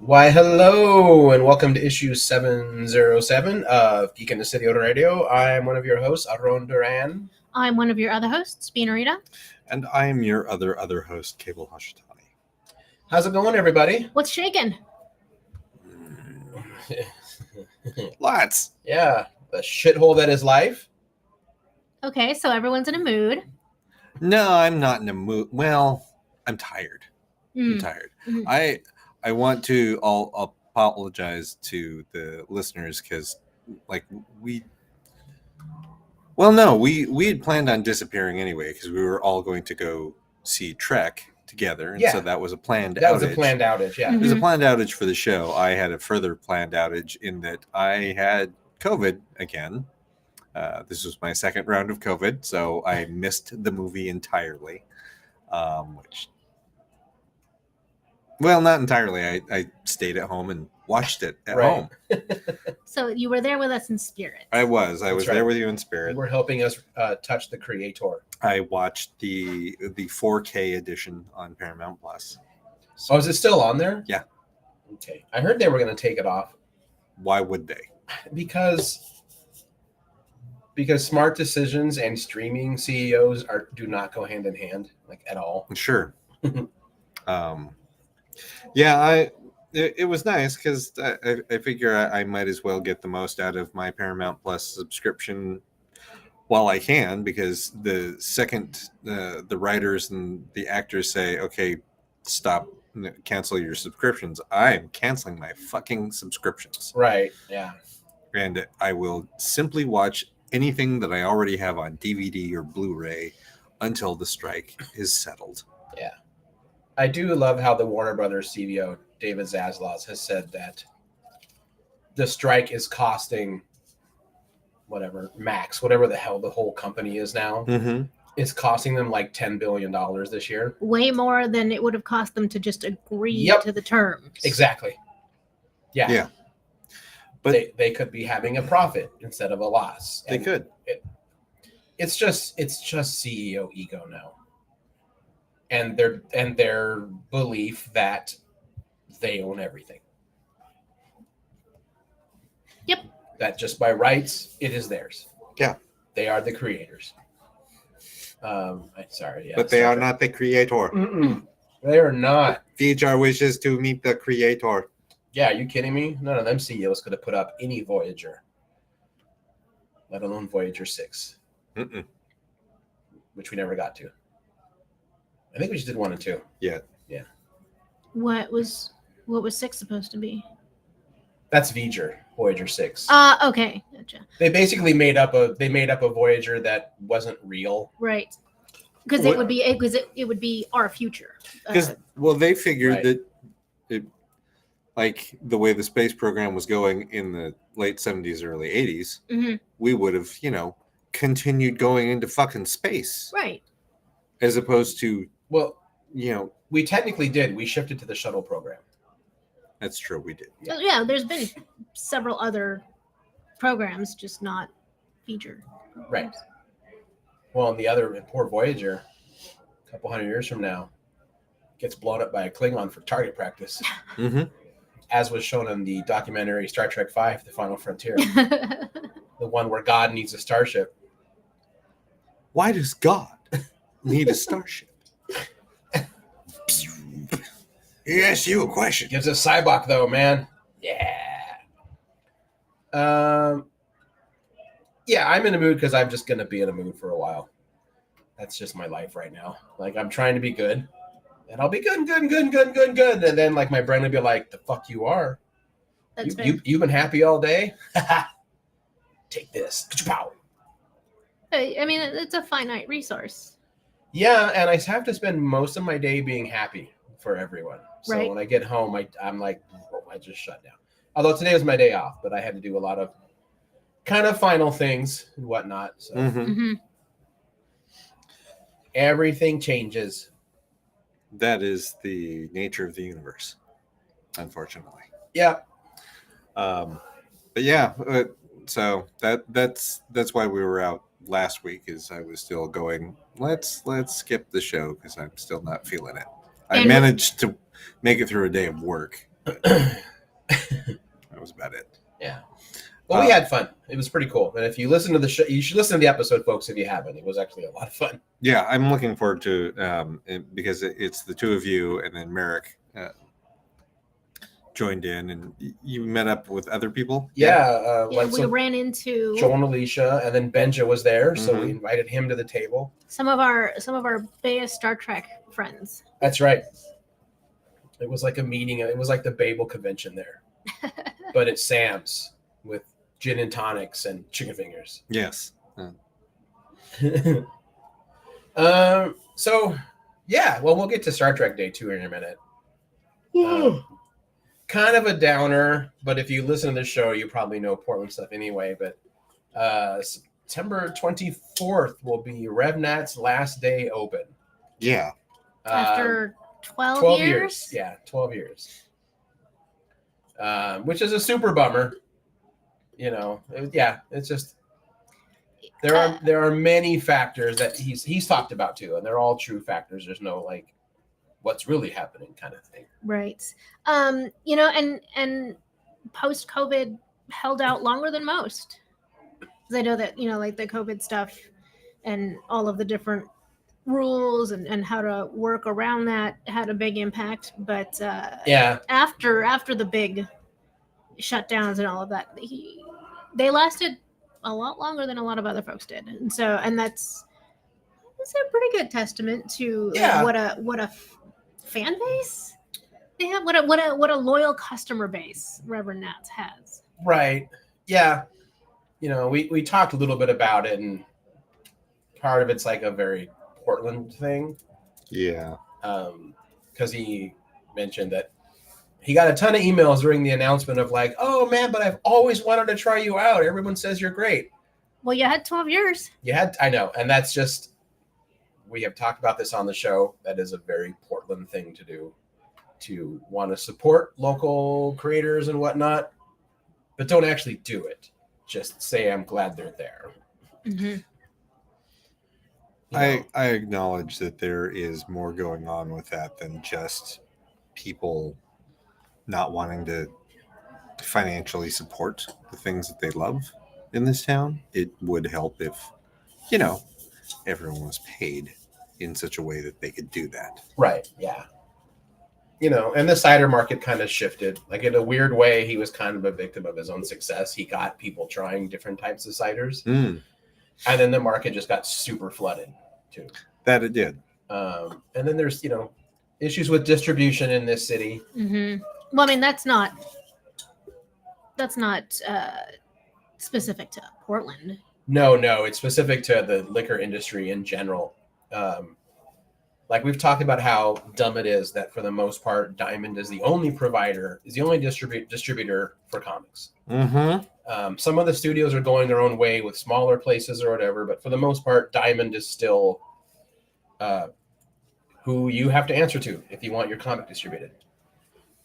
Why, hello, and welcome to issue 707 of Geek in the City Auto Radio. I'm one of your hosts, Aron Duran. I'm one of your other hosts, Beanarita. And I am your other host, Cable Hashitani. How's it going, everybody? What's shaking? Lots. Yeah, the shithole that is life. Okay, so everyone's in a mood. No, I'm not in a mood. Well, I'm tired. I'm tired. Mhm. I want to I'll apologize to the listeners because we had planned on disappearing anyway because we were all going to go see Trek together, and so that was a planned That outage. was a planned outage, yeah. It was a planned outage for the show. I had a further planned outage in that I had COVID again. This was my second round of COVID, so I missed the movie entirely. Well, not entirely. I stayed at home and watched it at home. So you were there with us in spirit. I was there with you in spirit. You were helping us touch the creator. I watched the 4K edition on Paramount Plus. Oh, is it still on there? Yeah. Okay. I heard they were going to take it off. Why would they? Because smart decisions and streaming CEOs do not go hand in hand, like, at all. Sure. Yeah, it was nice because I figure I might as well get the most out of my Paramount Plus subscription while I can, because the second the writers and the actors say, okay, stop, cancel your subscriptions, I'm canceling my fucking subscriptions. Right, yeah. And I will simply watch anything that I already have on DVD or Blu-ray until the strike is settled. Yeah. I do love how the Warner Brothers CEO, David Zaslav, has said that the strike is costing whatever the hell the whole company is now. Mm-hmm. It's costing them like $10 billion this year. Way more than it would have cost them to just agree to the terms. Exactly. Yeah. Yeah. But they could be having a profit instead of a loss. They could. It's just CEO ego now. And their belief that they own everything. Yep. That just by rights, it is theirs. Yeah. They are the creators. Sorry. Yeah, but they are not the creator. Mm-mm. They are not. V'Jar wishes to meet the creator. Yeah, are you kidding me? None of them CEOs could have put up any Voyager, let alone Voyager 6. Mm-mm. Which we never got to. I think we just did 1 and 2. Yeah. Yeah. What was 6 supposed to be? That's Voyager 6. Okay, gotcha. They basically made up a Voyager that wasn't real. Right. Because it would be our future. Because they figured Right. that it, like the way the space program was going in the late 70s, early 80s, we would have, continued going into fucking space. Right. As opposed to, we technically did. We shifted to the shuttle program. That's true. We did. Yeah, there's been several other programs, just not feature programs. Right. Well, and the other poor Voyager, a couple hundred years from now, gets blown up by a Klingon for target practice. Mm-hmm. As was shown in the documentary Star Trek V, The Final Frontier. The one where God needs a starship. Why does God need a starship? He asked you a question. Gives us Cybok, though, man. Yeah. Yeah, I'm in a mood because I'm just going to be in a mood for a while. That's just my life right now. Like, I'm trying to be good. And I'll be good. And then, like, my brain will be like, the fuck you are? That's You've been happy all day? Take this. I mean, it's a finite resource. Yeah, and I have to spend most of my day being happy for everyone. So when I get home, I'm like, I just shut down. Although today was my day off, but I had to do a lot of kind of final things and whatnot. So everything changes. That is the nature of the universe, unfortunately. Yeah. But yeah, so that's why we were out last week, is I was still going, let's skip the show because I'm still not feeling it. I managed to make it through a day of work That was about it. Yeah. Well, we had fun. It was pretty cool. And if you listen to the show, you should listen to the episode, folks, if you haven't. It was actually a lot of fun. Yeah, I'm looking forward to because it's the two of you and then Merrick joined in, and you met up with other people. Yeah, like we ran into Joel and Alicia, and then Benja was there, so we invited him to the table. some of our Bay Star Trek friends. That's right. It was like a meeting. It was like the Babel convention there, but it's Sam's with gin and tonics and chicken fingers. Yes. So yeah, well, we'll get to Star Trek Day 2 in a minute. Kind of a downer, but if you listen to the show, you probably know Portland stuff anyway. But September 24th will be RevNat's last day open. Yeah. After 12 years? Yeah, 12 years. Which is a super bummer. You know, it's just there are many factors that he's talked about too, and they're all true factors. There's no like what's really happening kind of thing. Right. You know, and post COVID held out longer than most. Because I know that, you know, like the COVID stuff and all of the different rules and how to work around that had a big impact. But after the big shutdowns and all of that, they lasted a lot longer than a lot of other folks did. And so, and that's a pretty good testament to what a fan base they have, what a loyal customer base Reverend Nats has. Right. Yeah. You know, we talked a little bit about it, and part of it's like a very Portland thing. Yeah. Because he mentioned that he got a ton of emails during the announcement of like, oh man, but I've always wanted to try you out. Everyone says you're great. Well, you had 12 years. I know. And that's just, we have talked about this on the show. That is a very Portland thing to do, to want to support local creators and whatnot, but don't actually do it. Just say, I'm glad they're there. Mm-hmm. I acknowledge that there is more going on with that than just people not wanting to financially support the things that they love in this town. It would help if, you know, everyone was paid in such a way that they could do that. Right. Yeah. You know, and the cider market kind of shifted. Like in a weird way, he was kind of a victim of his own success. He got people trying different types of ciders. And then the market just got super flooded too. That it did. And then there's, you know, issues with distribution in this city. Mm-hmm. Well, I mean, that's not specific to Portland. No, it's specific to the liquor industry in general. Like we've talked about how dumb it is that for the most part, Diamond is the only distributor for comics. Mm-hmm. Some of the studios are going their own way with smaller places or whatever, but for the most part, Diamond is still who you have to answer to if you want your comic distributed.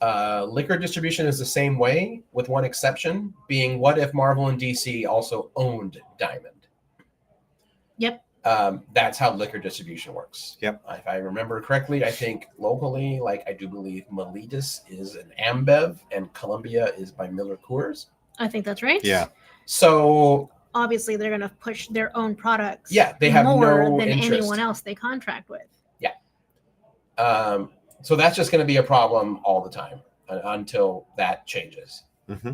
Liquor distribution is the same way, with one exception being, what if Marvel and DC also owned Diamond? Yep. That's how liquor distribution works. Yep. If I remember correctly, I think locally, like I do believe Melitus is an Ambev and Columbia is by Miller Coors. I think that's right. Yeah. So obviously they're going to push their own products. Yeah, they have more no than interest. anyone else they contract with. Yeah. So that's just going to be a problem all the time until that changes. Mm-hmm.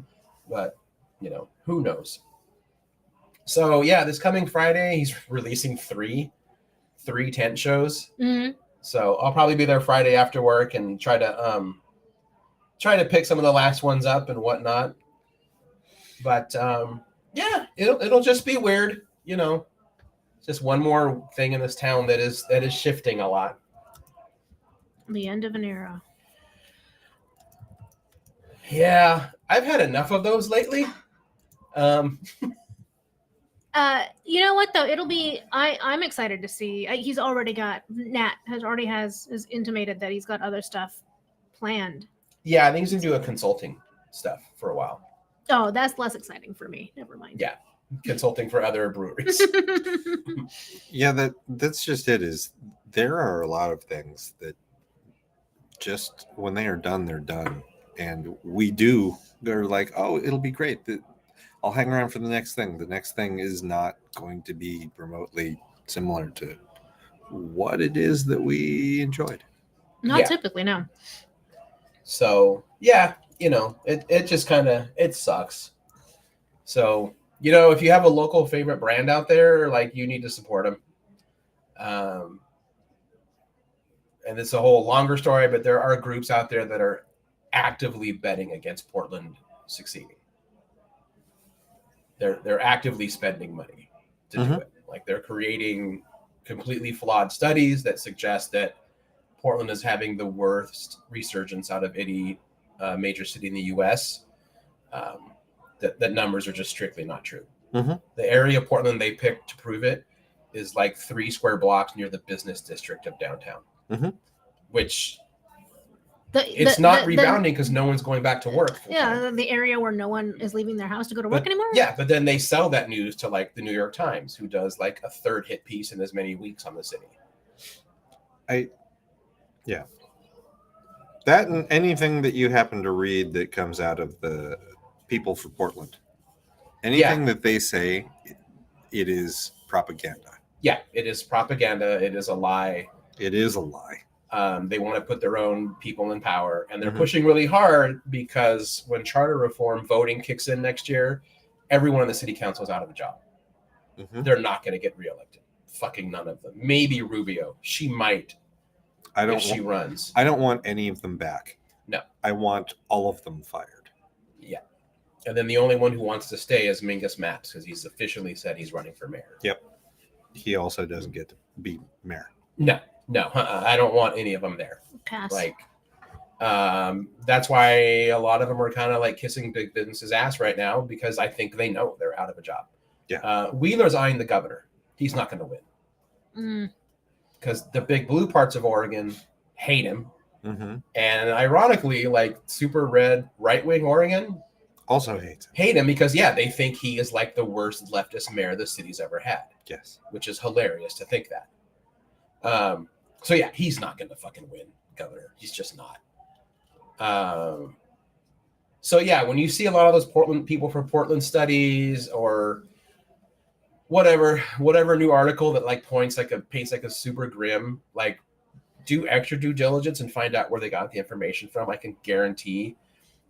But, you know, who knows? So, yeah, this coming Friday, he's releasing three tent shows. Mm-hmm. So I'll probably be there Friday after work and try to pick some of the last ones up and whatnot. But, yeah, it'll just be weird, you know. Just one more thing in this town that is shifting a lot. The end of an era. Yeah, I've had enough of those lately. You know what though? It'll be. I'm excited to see. He's already got Nat has intimated that he's got other stuff planned. Yeah, I think he's gonna do a consulting stuff for a while. Oh, that's less exciting for me. Never mind. Yeah, consulting for other breweries. Yeah, that's just it. Is there are a lot of things that just when they are done, they're done, and they're like, oh, it'll be great. I'll hang around for the next thing. The next thing is not going to be remotely similar to what it is that we enjoyed. Not Yeah. typically, no. So yeah, it just kind of, it sucks. So, if you have a local favorite brand out there, like, you need to support them. And it's a whole longer story, but there are groups out there that are actively betting against Portland succeeding. They're actively spending money to do it. Like, they're creating completely flawed studies that suggest that Portland is having the worst resurgence out of any major city in the U.S. That numbers are just strictly not true. Mm-hmm. The area of Portland they picked to prove it is like 3 square blocks near the business district of downtown, which it's not rebounding because no one's going back to work. Yeah, the area where no one is leaving their house to go to work anymore. Yeah, but then they sell that news to like the New York Times, who does like a 3rd hit piece in as many weeks on the city. That and anything that you happen to read that comes out of the people for Portland, anything that they say, it is propaganda. Yeah, it is propaganda. It is a lie. It is a lie. They want to put their own people in power, and they're pushing really hard because when charter reform voting kicks in next year, everyone in the city council is out of a job. They're not going to get reelected. Fucking none of them. Maybe Rubio. She might. If she runs. I don't want any of them back. No. I want all of them fired. Yeah. And then the only one who wants to stay is Mingus Maps, because he's officially said he's running for mayor. Yep. He also doesn't get to be mayor. No, I don't want any of them there. Pass. Like, that's why a lot of them are kind of like kissing big business's ass right now, because I think they know they're out of a job. Yeah. Wheeler's eyeing the governor. He's not going to win. Because the big blue parts of Oregon hate him. And ironically, like super red right-wing Oregon also hate him because, they think he is like the worst leftist mayor the city's ever had. Yes. Which is hilarious to think that. So yeah, he's not going to fucking win governor. He's just not. So yeah, when you see a lot of those Portland people from Portland Studies or whatever new article that like paints like a super grim, like, do extra due diligence and find out where they got the information from. I can guarantee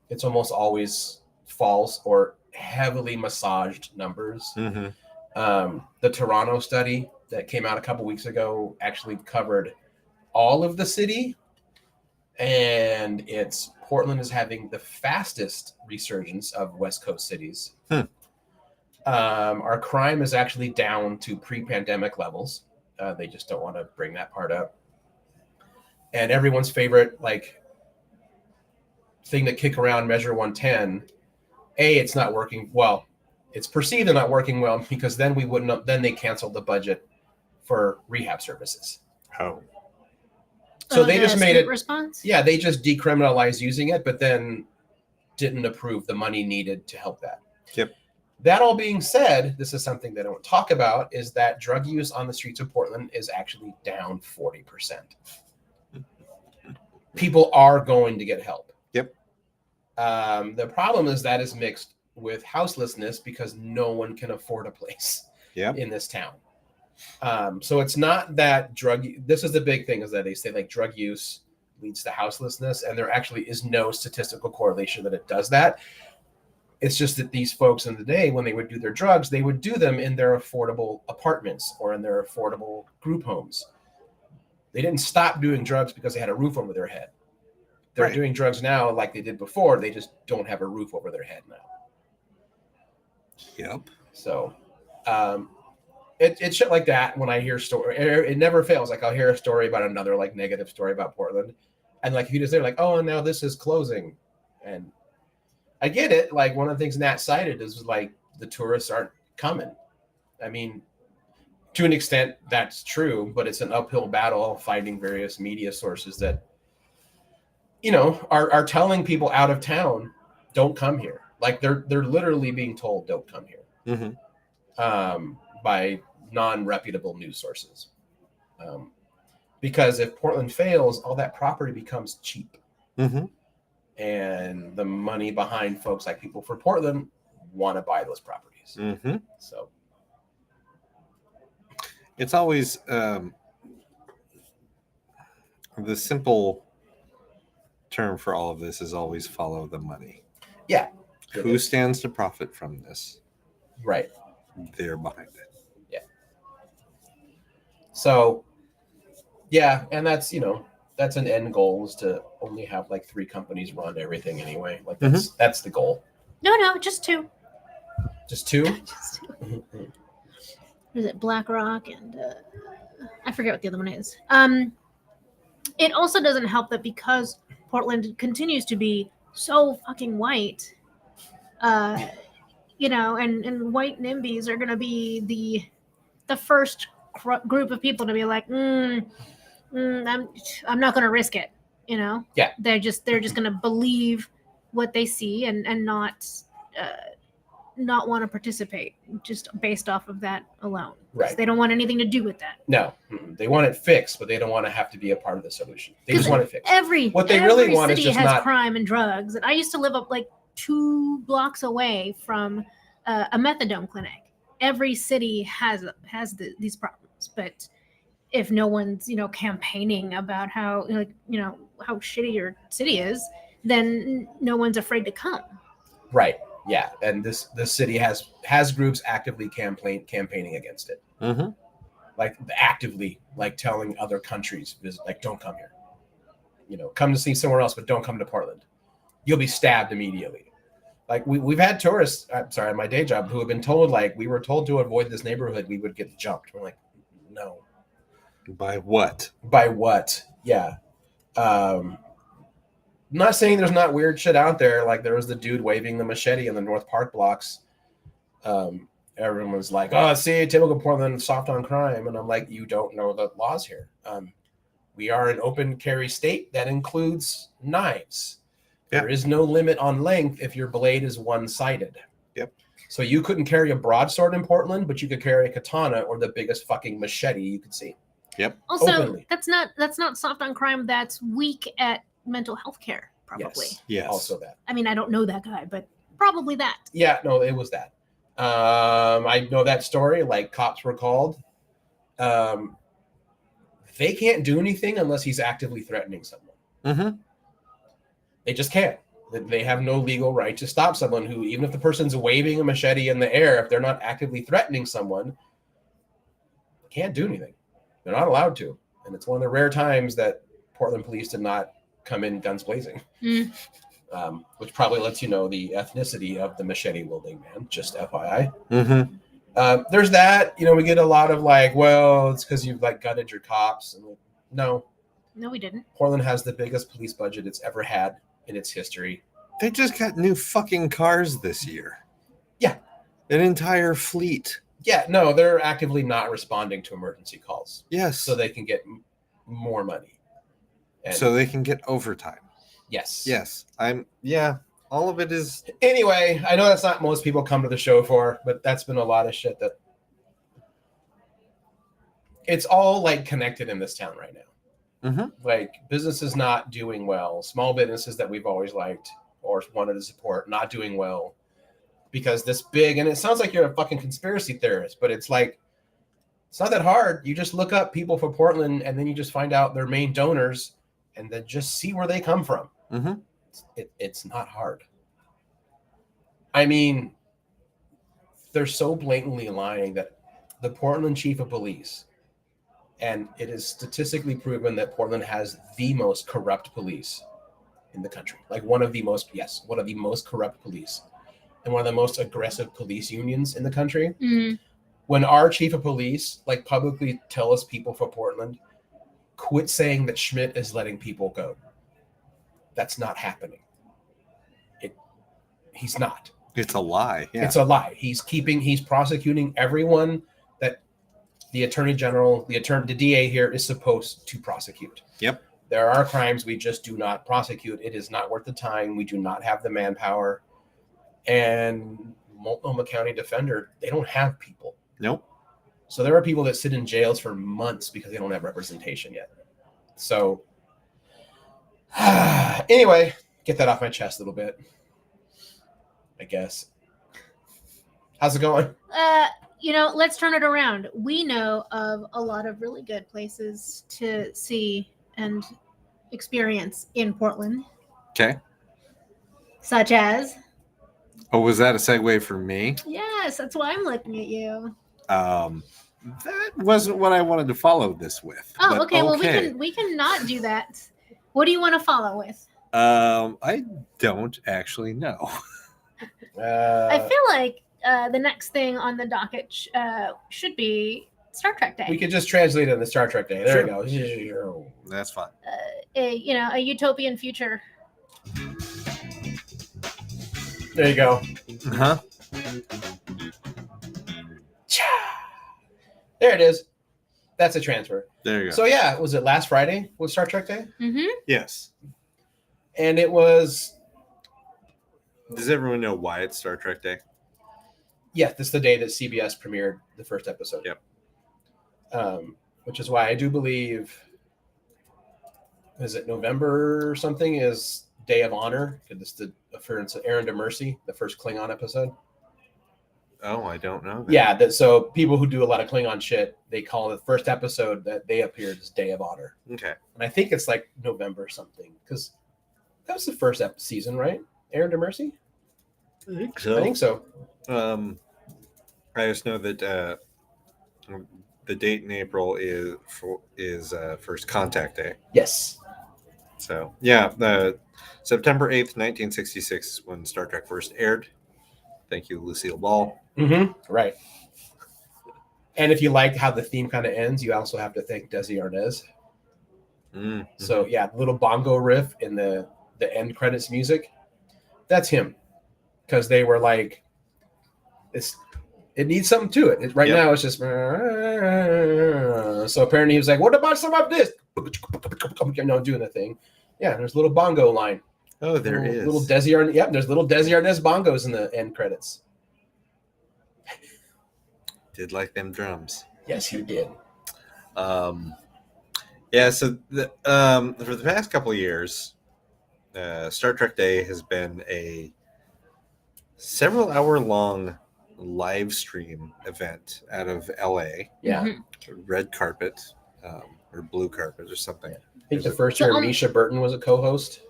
it's almost always false or heavily massaged numbers. The Toronto study that came out a couple weeks ago actually covered all of the city, and Portland is having the fastest resurgence of West Coast cities. Our crime is actually down to pre-pandemic levels. They just don't want to bring that part up. And everyone's favorite like thing to kick around, Measure 110. It's not working well. It's perceived as not working well because then they canceled the budget for rehab services. Oh. So they just made it response. Yeah, they just decriminalized using it, but then didn't approve the money needed to help that. Yep. That all being said, this is something they don't talk about, is that drug use on the streets of Portland is actually down 40%. People are going to get help. Yep. The problem is that is mixed with houselessness because no one can afford a place in this town. So it's not that this is the big thing, is that they say like drug use leads to houselessness, and there actually is no statistical correlation that it does that. It's just that these folks in the day, when they would do their drugs, they would do them in their affordable apartments or in their affordable group homes. They didn't stop doing drugs because they had a roof over their head. They're doing drugs now like they did before. They just don't have a roof over their head now. Yep. So it's shit like that when I hear story. It never fails. Like I'll hear a story about another like negative story about Portland. And like you just say like, oh, now this is closing. And I get it. Like one of the things Nat cited is like the tourists aren't coming. I mean, to an extent that's true, but it's an uphill battle finding various media sources that, are telling people out of town, don't come here. Like they're literally being told, don't come here, by non-reputable news sources. Because if Portland fails, all that property becomes cheap. and the money behind folks like People for Portland want to buy those properties. So it's always the simple term for all of this is always follow the money. Yeah. Who stands to profit from this? Right. They're behind it. Yeah. So, yeah, and that's, you know, that's an end goal, is to only have like 3 companies run everything anyway. Like that's the goal. No, just 2. Just 2? Just 2. Is it BlackRock and I forget what the other one is. It also doesn't help that because Portland continues to be so fucking white, you know, and white NIMBYs are going to be the first group of people to be like, I'm not going to risk it, you know. Yeah. They're just going to believe what they see and not want to participate just based off of that alone. Right. They don't want anything to do with that. No, they want it fixed, but they don't want to have to be a part of the solution. They just want it fixed. What they really want is city just has not crime and drugs. And I used to live up like 2 blocks away from a methadone clinic. Every city has these problems, but if no one's, you know, campaigning about how, like, you know, how shitty your city is, then no one's afraid to come. Right. Yeah, and this city has groups actively campaigning against it. Like actively, like telling other countries, like, don't come here. You know, come to see somewhere else, but don't come to Portland. You'll be stabbed immediately. Like we've had tourists, I'm sorry, my day job, who have been told, like, we were told to avoid this neighborhood, we would get jumped. We're like, no. By what? By what? Yeah. I'm not saying there's not weird shit out there. Like there was the dude waving the machete in the North Park blocks. Everyone was like, oh, see, typical Portland, soft on crime. And I'm like, you don't know the laws here. We are an open carry state that includes knives. Yep. There is no limit on length if your blade is one-sided. Yep. So you couldn't carry a broadsword in Portland, but you could carry a katana or the biggest fucking machete you could see. Yep. Also, Openly. that's not soft on crime. That's weak at mental health care, probably. Yes. Also that. I mean, I don't know that guy, but probably that. Yeah, no, it was that. I know that story. Like, cops were called. They can't do anything unless he's actively threatening someone. They just can't. They have no legal right to stop someone who, even if the person's waving a machete in the air, if they're not actively threatening someone, can't do anything. They're not allowed to. And it's one of the rare times that Portland police did not come in guns blazing. Which probably lets you know the ethnicity of the machete wielding man, just FYI. There's that, you know, we get a lot of like, well, it's because you've like gutted your cops. And no, we didn't. Portland has the biggest police budget it's ever had in its history. They just got new fucking cars this year. Yeah. An entire fleet. Yeah, no, they're actively not responding to emergency calls. Yes. So they can get more money. And so they can get overtime. Yes. Yes. All of it is. Anyway, I know that's not most people come to the show for, but that's been a lot of shit that it's all like connected in this town right now. Like businesses not doing well, small businesses that we've always liked or wanted to support not doing well because this big, and it sounds like you're a fucking conspiracy theorist, but it's like, it's not that hard. You just look up People for Portland and then you just find out their main donors and then just see where they come from. It's not hard. I mean, they're so blatantly lying that the Portland chief of police, and it is statistically proven that Portland has the most corrupt police in the country. Like one of the most corrupt police and one of the most aggressive police unions in the country. When our chief of police like publicly tell us People for Portland, quit saying that Schmidt is letting people go. That's not happening. He's not. It's a lie. Yeah. It's a lie. He's prosecuting everyone that the attorney general, the DA here is supposed to prosecute. Yep. There are crimes we just do not prosecute. It is not worth the time. We do not have the manpower. And Multnomah County Defender, they don't have people. Nope. So there are people that sit in jails for months because they don't have representation yet. So anyway, get that off my chest a little bit, I guess. How's it going? Let's turn it around. We know of a lot of really good places to see and experience in Portland, Okay. such as. Oh, was that a segue for me? Yes, that's why I'm looking at you. That wasn't what I wanted to follow this with. Oh, but okay. Well, we can not do that. What do you want to follow with? I don't actually know. I feel like the next thing on the docket should be Star Trek Day. We could just translate it in the Star Trek Day. There Sure. you go. That's fine. A utopian future. There you go. Huh? There it is. That's a transfer. There you go. So yeah, was it last Friday was Star Trek Day? Mm-hmm. Yes. And it was, Does everyone know why it's Star Trek Day? yeah, this is the day that CBS premiered the first episode. Yep. Which is why I do believe, is it November or something, is Day of Honor? Because it's the appearance of Aaron DeMercy, the first Klingon episode. Oh, I don't know. That. Yeah, so people who do a lot of Klingon shit, they call the first episode that they appeared as Day of Honor. Okay. And I think it's like November or something, because that was the first season, right? Aaron DeMercy? I think so. I think so. I just know that the date in April is First Contact Day. Yes. So yeah, September 8th, 1966 is when Star Trek first aired. Thank you, Lucille Ball. Mm-hmm. Right. And if you like how the theme kind of ends, you also have to thank Desi Arnaz. Mm-hmm. So yeah, the little bongo riff in the end credits music, that's him. Because they were like, it needs something to it. Right Yep. now it's just so apparently he was like, what about some of this? Doing the thing. Yeah, there's a little bongo line. Oh, there is. Little Desi Arnaz. Yep, there's little Desi Arnaz bongos in the end credits. Did like them drums. Yes, he did. Yeah, so for the past couple of years, Star Trek Day has been a several hour long live stream event out of LA. Yeah. Mhm. Red carpet or blue carpet or something. I think the first year Misha Burton was a co-host.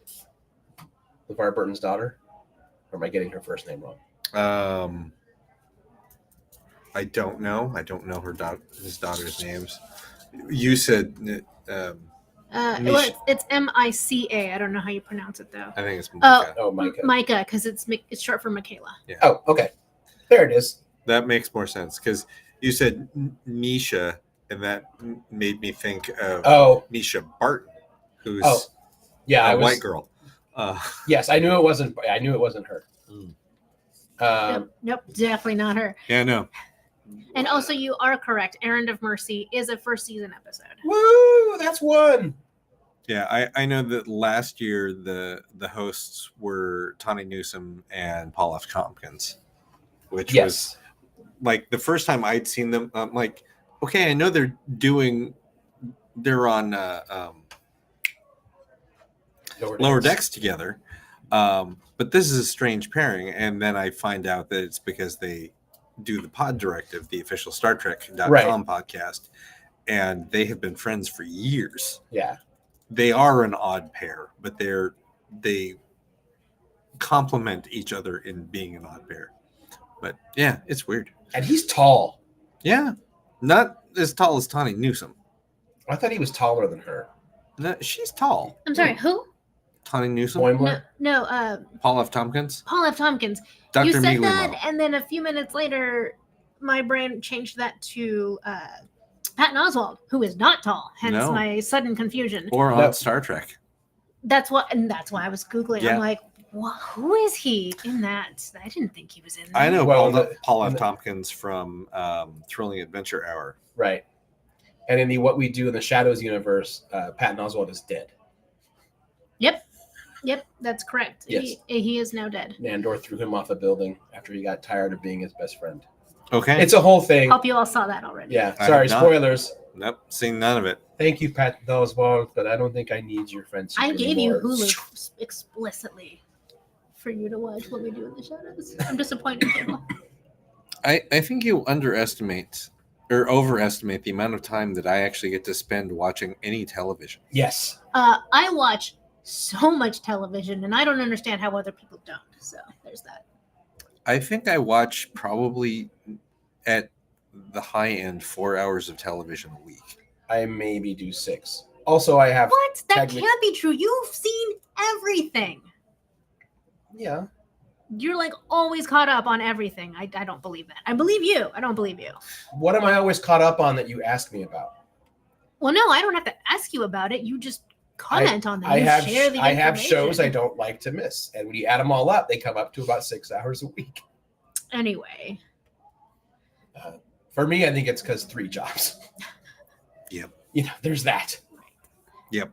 LeVar Burton's daughter. Or am I getting her first name wrong? I don't know. I don't know his daughter's names. You said It's Mica. I don't know how you pronounce it though. I think it's Oh. Micah. Oh, Micah. Micah, because it's short for Michaela. Oh, okay. There it is. That makes more sense because you said Misha, and that made me think of Misha Barton, who's Yeah, a white girl. Yes, I knew it wasn't her. Nope, definitely not her. Yeah, no. And also, you are correct. Errand of Mercy is a first season episode. Woo! That's one. Yeah, I know that last year the hosts were Tawny Newsome and Paul F. Tompkins, which was like the first time I'd seen them. I'm like, okay, I know they're on Lower Decks together, but this is a strange pairing. And then I find out that it's because they do the Pod Directive, the official Star Trek.com podcast, and they have been friends for years. Yeah. They are an odd pair, but they complement each other in being an odd pair. But yeah, it's weird. And he's tall. Yeah, not as tall as Tawny Newsome. I thought he was taller than her. No, she's tall. I'm sorry, who? Tawny Newsome. Boimler? No, Paul F. Tompkins. Paul F. Tompkins. Dr. You said Miguel. that, and then a few minutes later, my brain changed that to Patton Oswalt, who is not tall. Hence No. my sudden confusion. Or on No. Star Trek. That's why I was googling. Yeah. I'm like, who is he in that? I didn't think he was in that. I know Well, Paul F. the- Tompkins from Thrilling Adventure Hour. Right. And in the What We Do in the Shadows universe, Patton Oswalt is dead. Yep, that's correct. Yes. He is now dead. Nandor threw him off a building after he got tired of being his best friend. Okay. It's a whole thing. Hope you all saw that already. Yeah. I Sorry, have not. spoilers. Nope, seen none of it. Thank you, Pat Oswald, but I don't think I need your friendship I gave you anymore. Hulu explicitly for you to watch What We Do in the Shadows. I'm disappointed, Cable. I think you underestimate or overestimate the amount of time that I actually get to spend watching any television. Yes. I watch so much television, and I don't understand how other people don't. So there's that. I think I watch probably at the high end 4 hours of television a week. I maybe do 6. Also, I have. What? That Technic- can't be true. You've seen everything. Yeah. You're like always caught up on everything. I don't believe that. I believe you. I don't believe you. What am I always caught up on that you ask me about? Well, no, I don't have to ask you about it. You just comment on them. I You have share the I have shows I information. don't like to miss, and when you add them all up, they come up to about 6 hours a week. Anyway, For me, I think it's because 3 jobs. Yep. You know, there's that. Yep.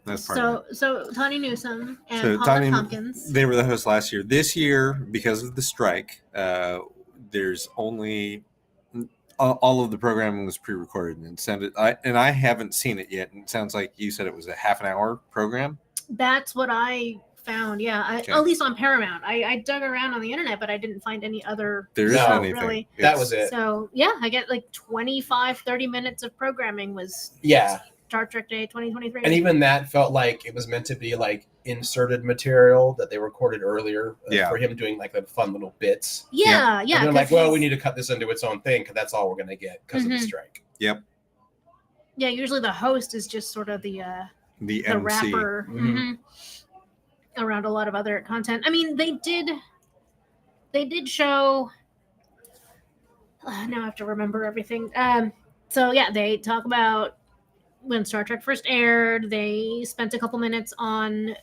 That's part of it. so Tawny Newsome and So Paula Tawny- Tompkins. They were the host last year. This year, because of the strike, there's only all of the programming was pre-recorded and sent it. I haven't seen it yet. And it sounds like you said it was a half an hour program. That's what I found. Yeah, Okay. at least on Paramount. I dug around on the internet, but I didn't find any other. There isn't No. anything. Really. That was it. So yeah, I get like 30 minutes of programming was Yeah. Star Trek Day 2023. And even that felt like it was meant to be like inserted material that they recorded earlier Yeah. for him doing like the fun little bits. yeah, And yeah. they're like, 'cause well, we he's- need to cut this into its own thing because that's all we're going to get because of the Mhm. strike. Yeah, usually the host is just sort of the The MC. rapper Mhm. around a lot of other content. I mean, they did show. Now I have to remember everything. So yeah, they talk about when Star Trek first aired. They spent a couple minutes on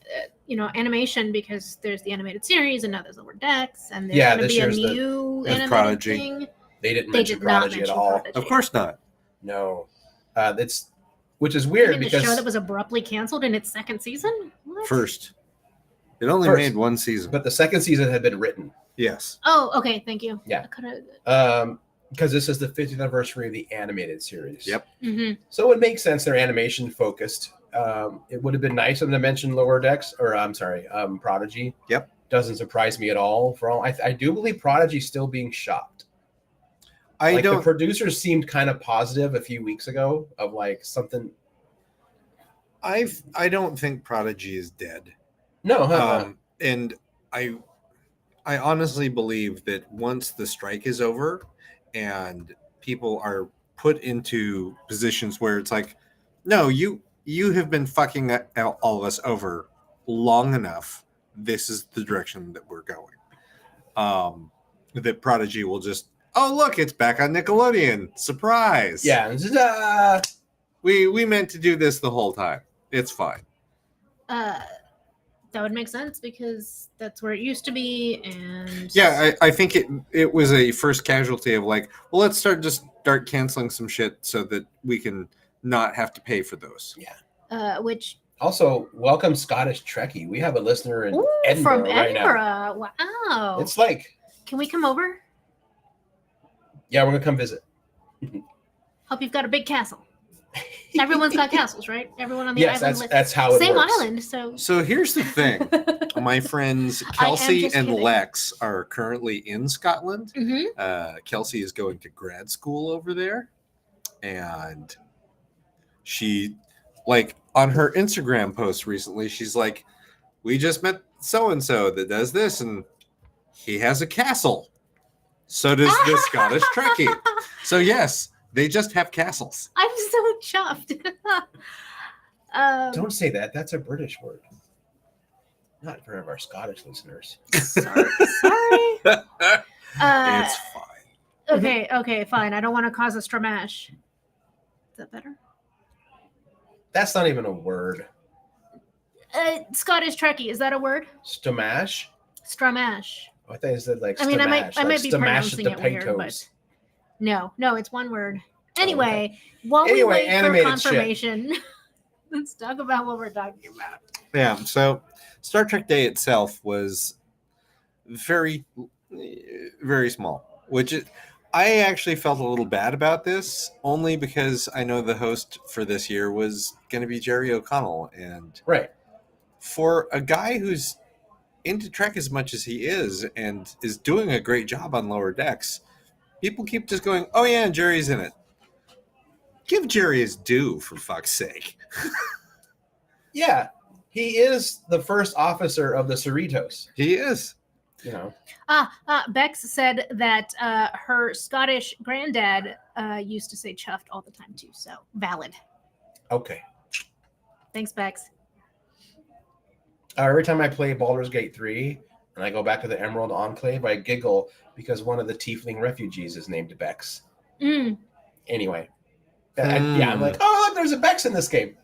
animation because there's the animated series and now there's Lower Decks and there's Yeah, going to this be a year's the- new There's animated Prodigy. thing. They didn't They mention did not Prodigy mention at all. Prodigy. Of course not. No. Which is weird Even the because show that was abruptly canceled in its second season. What? First. It only First. made one season. but the second season had been written Yes. Oh, okay. Thank you. Yeah. I coulda- because this is the 50th anniversary of the animated series. Yep. Mhm. So it makes sense they're animation focused. It would have been nice of them to mention Lower Decks, or I'm sorry, Prodigy. Yep. Doesn't surprise me at all. For all I do believe Prodigy's still being shot. I Like the don't. producers seemed kind of positive a few weeks ago of like something. I don't think Prodigy is dead. No, And I honestly believe that once the strike is over and people are put into positions where it's like, no, you have been fucking all of us over long enough. This is the direction that we're going. That Prodigy will just, oh look, it's back on Nickelodeon. Surprise. yeah. We meant to do this the whole time. It's fine. That would make sense because that's where it used to be, and Yeah, I think it was a first casualty of like, well, let's start canceling some shit so that we can not have to pay for those. which Also, welcome Scottish Trekkie. We have a listener in Edinburgh from right Edinburgh. now. Wow. It's like, Can we come over? yeah, we're gonna come visit. Hope you've got a big castle. Everyone's got castles, right? Everyone on the Yes, island. that's how it Same works. island, so So here's the thing. My friends Kelsey just and kidding. Lex are currently in Scotland. Mhm. Kelsey is going to grad school over there. And she, like, on her Instagram post recently, she's like, we just met so-and-so that does this, and he has a castle. So does the Scottish Trekkie. So yes, they just have castles. I'm so chuffed. Don't say that. That's a British word. Not for our Scottish listeners. Sorry. It's fine. Okay, fine. I don't want to cause a stramash. Is that better? That's not even a word. Scottish Trekkie, is that a word? Stamash? Stramash. I thought you said like I mean, I stamash, might be like pronouncing it weird, but potatoes. no, it's one word. Oh, Anyway, while we Anyway, wait for animated shit. confirmation, let's talk about what we're talking about. Yeah, so Star Trek Day itself was very, very small, which I actually felt a little bad about this, only because I know the host for this year was going to be Jerry O'Connell, and Right. for a guy who's into Trek as much as he is and is doing a great job on Lower Decks, people keep just going, "Oh yeah, and Jerry's in it." Give Jerry his due, for fuck's sake. Yeah. He is the first officer of the Cerritos. He is. You know. Bex said that her Scottish granddad used to say chuffed all the time too. So valid. Okay. Thanks, Bex. Every time I play Baldur's Gate 3 and I go back to the Emerald Enclave, I giggle because one of the Tiefling refugees is named Bex. Anyway. Yeah, I'm like, oh, look, there's a Bex in this game.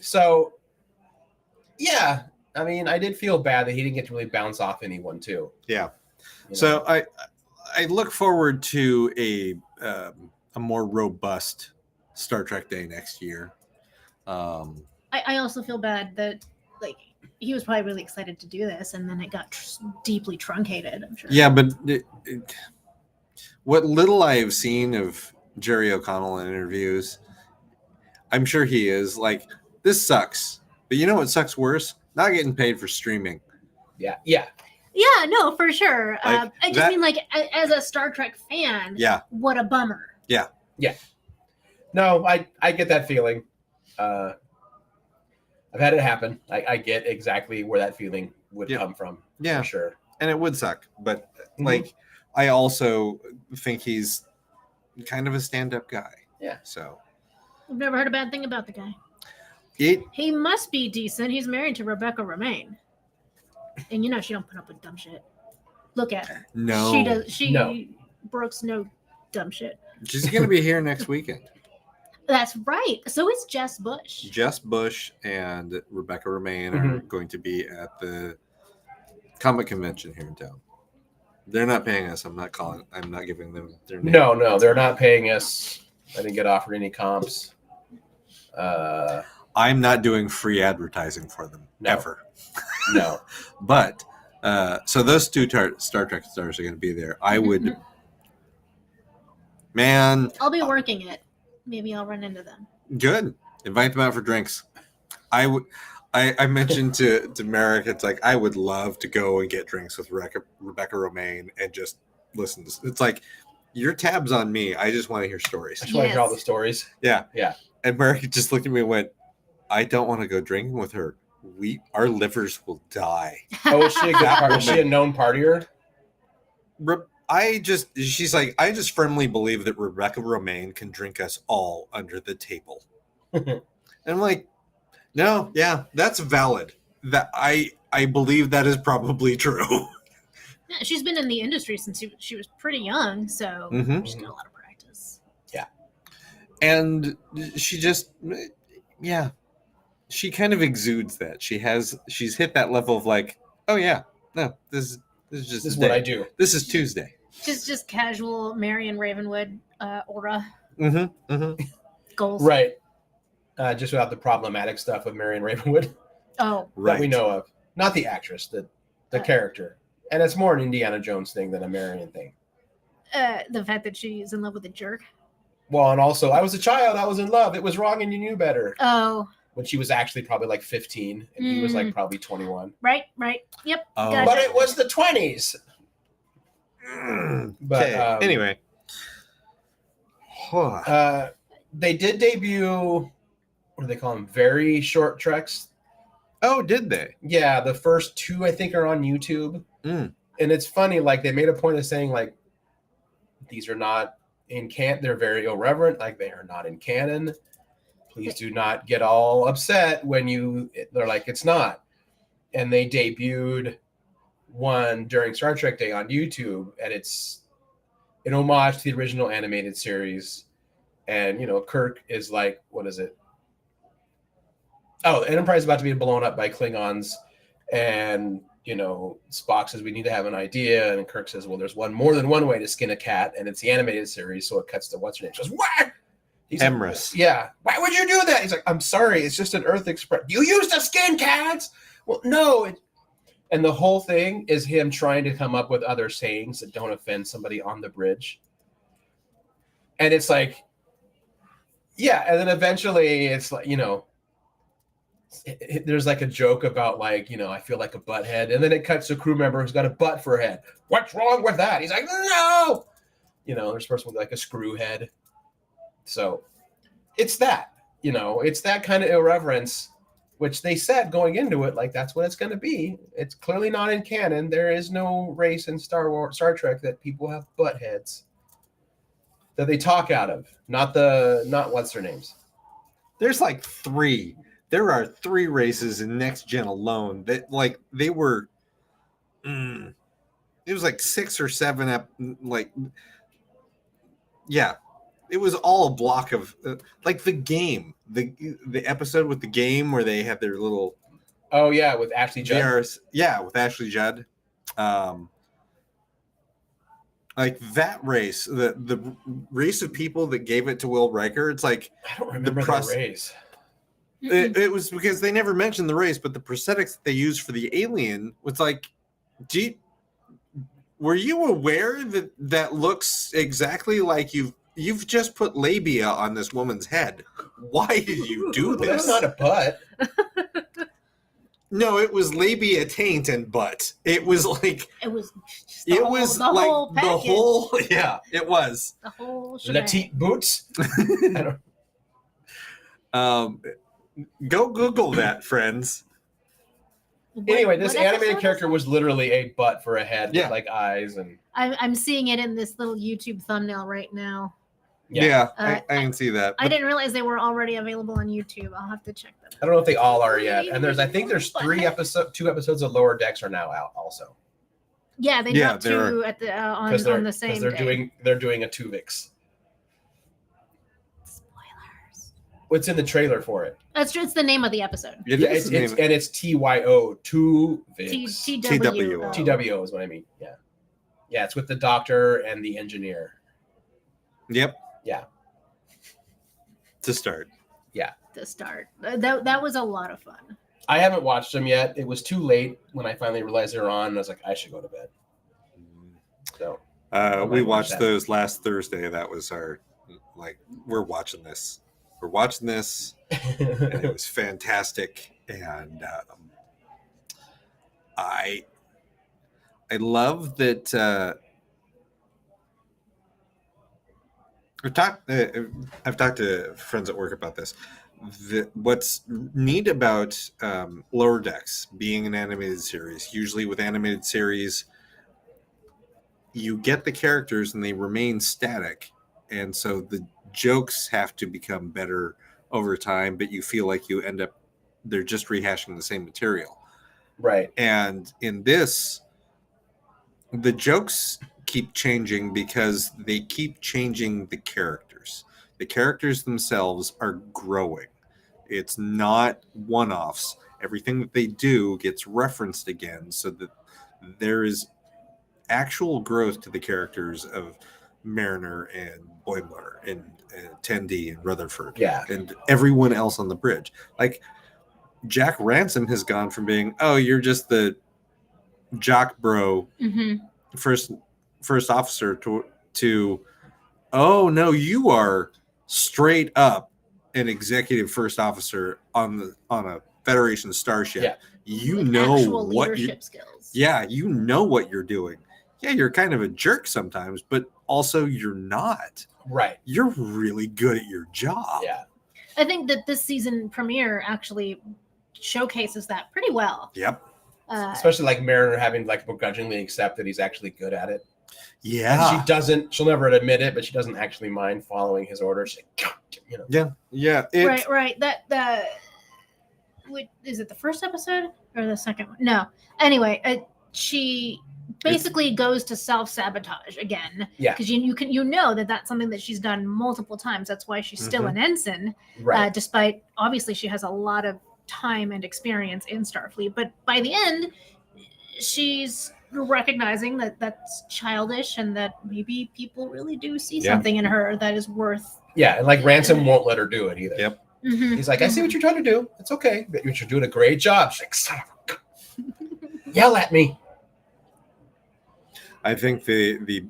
So, yeah. I mean, I did feel bad that he didn't get to really bounce off anyone, too. Yeah. You know? So I look forward to a more robust Star Trek Day next year. I also feel bad that like he was probably really excited to do this, and then it got deeply truncated. I'm sure. Yeah, but what little I have seen of Jerry O'Connell in interviews, I'm sure he is like, this sucks. But you know what sucks worse? Not getting paid for streaming. Yeah. Yeah, no, for sure. Like I just mean, like, as a Star Trek fan, Yeah. what a bummer. Yeah. No, I get that feeling. I've had it happen. I get exactly where that feeling would come from. Yeah. For sure. And it would suck. But like, I also think he's kind of a stand-up guy. Yeah. So I've never heard a bad thing about the guy. it He must be decent. He's married to Rebecca Romaine. And you know she don't put up with dumb shit. Look at her. no. She does. She No. Brooks no dumb shit. She's gonna be here next weekend. That's right. So is Jess Bush. Jess Bush and Rebecca Romaine are going to be at the comic convention here in town. They're not paying us. I'm not giving them their name. No, they're not paying us. I didn't get offered any comps. I'm not doing free advertising for them No. ever. No. But so those two Star Trek stars are going to be there. I would, man, I'll be working it. Maybe I'll run into them. good. Invite them out for drinks. I mentioned to Merrick, it's like I would love to go and get drinks with Rebecca Romaine and just listen to. It's like your tab's on me. I just want to hear stories. I just want to hear all the stories. Yeah. Yeah. And Merrick just looked at me and went, "I don't want to go drinking with her. Our livers will die." Oh, is she a good part? Is she a known partier? She's like, I just firmly believe that Rebecca Romaine can drink us all under the table. And I'm like, no, yeah, that's valid. That I believe that is probably true. Yeah, she's been in the industry since she was pretty young, so Mhm. she's got a lot of practice. And she just, yeah, she kind of exudes that. She's hit that level of like, oh yeah, no, this is just This is a what day. I do. This is Tuesday. Just casual Marion Ravenwood aura goals. Right. Just without the problematic stuff of Marion Ravenwood Oh, Right. that we know of. Not the actress, the character. And it's more an Indiana Jones thing than a Marion thing. the fact that she's in love with a jerk. Well, and also, I was a child. I was in love. It was wrong and you knew better. Oh, When she was actually probably like 15 and he was like probably 21. right. Yep. Oh. Gotcha. But it was the 20s. But Okay. Anyway. they did debut, what do they call them? Very short treks. Oh, did they? Yeah, the first two I think are on YouTube. Mm. And it's funny, like they made a point of saying like these are not in canon. They're very irreverent, like they are not in canon. Please do not get all upset when they're like it's not. And they debuted one during Star Trek Day on YouTube, and it's an homage to the original animated series. And Kirk is like, what is it? Oh, Enterprise is about to be blown up by Klingons, and Spock says we need to have an idea, and Kirk says, well, there's more than one way to skin a cat, and it's the animated series, so it cuts to what's her name. She goes, what? He's Emrys. like, yeah. Why would you do that? He's like, I'm sorry, it's just an Earth Express. You used to skin cats? Well, no. And the whole thing is him trying to come up with other sayings that don't offend somebody on the bridge. And it's like, yeah. And then eventually it's like, there's like a joke about like, I feel like a butthead. And then it cuts to a crew member who's got a butt for a head. What's wrong with that? He's like, no. There's supposed to be like a screw head. So it's that, it's that kind of irreverence, which they said going into it, like that's what it's going to be. It's clearly not in canon. There is no race in Star Trek that people have butt heads that they talk out of. Not what's their names. There's like 3. There are 3 races in Next Gen alone that like they were. It was like 6 or 7 yeah, it was all a block of like the game, the episode with the game where they have their little. Oh yeah, with Ashley Judd. With Ashley Judd. Like that race, the race of people that gave it to Will Riker. It's like I don't remember the race. It was because they never mentioned the race, but the prosthetics that they used for the alien was like, were you aware that looks exactly like you've just put labia on this woman's head? Why did you do this? That's not a butt. No, it was labia, taint, and butt. It was like it was it was the like whole the package. whole it was The whole shebang. Petite boots. Go Google that, friends. Anyway, this What animated episode character is was literally a butt for a head Yeah. with like eyes and. I'm seeing it in this little YouTube thumbnail right now. Yeah, Uh, I can see that. I didn't realize they were already available on YouTube. I'll have to check them. I don't know if they all are yet. And I think there's 2 episodes of Lower Decks are now out also. Yeah, they Yeah, dropped they're- 2 at the on the same they're day. doing a Tuvix. Spoilers. What's in the trailer for it? It's the name of the episode. It Yeah, is the name- it's TYO Tuvix. TWO. TWO is what I mean. Yeah. Yeah, it's with the doctor and the engineer. Yep. Yeah. To start. To start. That was a lot of fun. I haven't watched them yet. It was too late when I finally realized they were on. And I was like, I should go to bed. So We watch watched that. those last Thursday. That was our we're watching this. We're watching this, and it was fantastic. And I love that. I've talked to friends at work about this. What's neat about Lower Decks being an animated series, usually with animated series, you get the characters and they remain static. And so the jokes have to become better over time, but you feel like they're just rehashing the same material. right. And in this, the jokes keep changing because they keep changing the characters. The characters themselves are growing. It's not one-offs. Everything that they do gets referenced again so that there is actual growth to the characters of Mariner and Boimler and Tendi and Rutherford Yeah. and everyone else on the bridge. Like Jack Ransom has gone from being, oh, you're just the jock bro Mm-hmm. first officer to oh no, you are straight up an executive first officer on a Federation starship. Yeah. You know actual what you leadership skills. yeah, you know what you're doing. Yeah, you're kind of a jerk sometimes, but also you're not. Right. You're really good at your job. Yeah. I think that this season premiere actually showcases that pretty well. Yep. Especially like Mariner having like begrudgingly accept that he's actually good at it. And Yeah. she'll never admit it, but she doesn't actually mind following his orders. Yeah. Yeah. Right. Is it the first episode or the second one? No. Anyway, she basically goes to self-sabotage again. Yeah. Because you know that's something that she's done multiple times. That's why she's still an ensign, Right. despite obviously she has a lot of time and experience in Starfleet. But by the end, she's recognizing that that's childish and that maybe people really do see Yeah. something in her that is worth. Yeah. And like Ransom won't let her do it either. Yep. Mhm. He's like, I see what you're trying to do. It's okay. But you're doing a great job. She's like, son of a Yell at me. I think the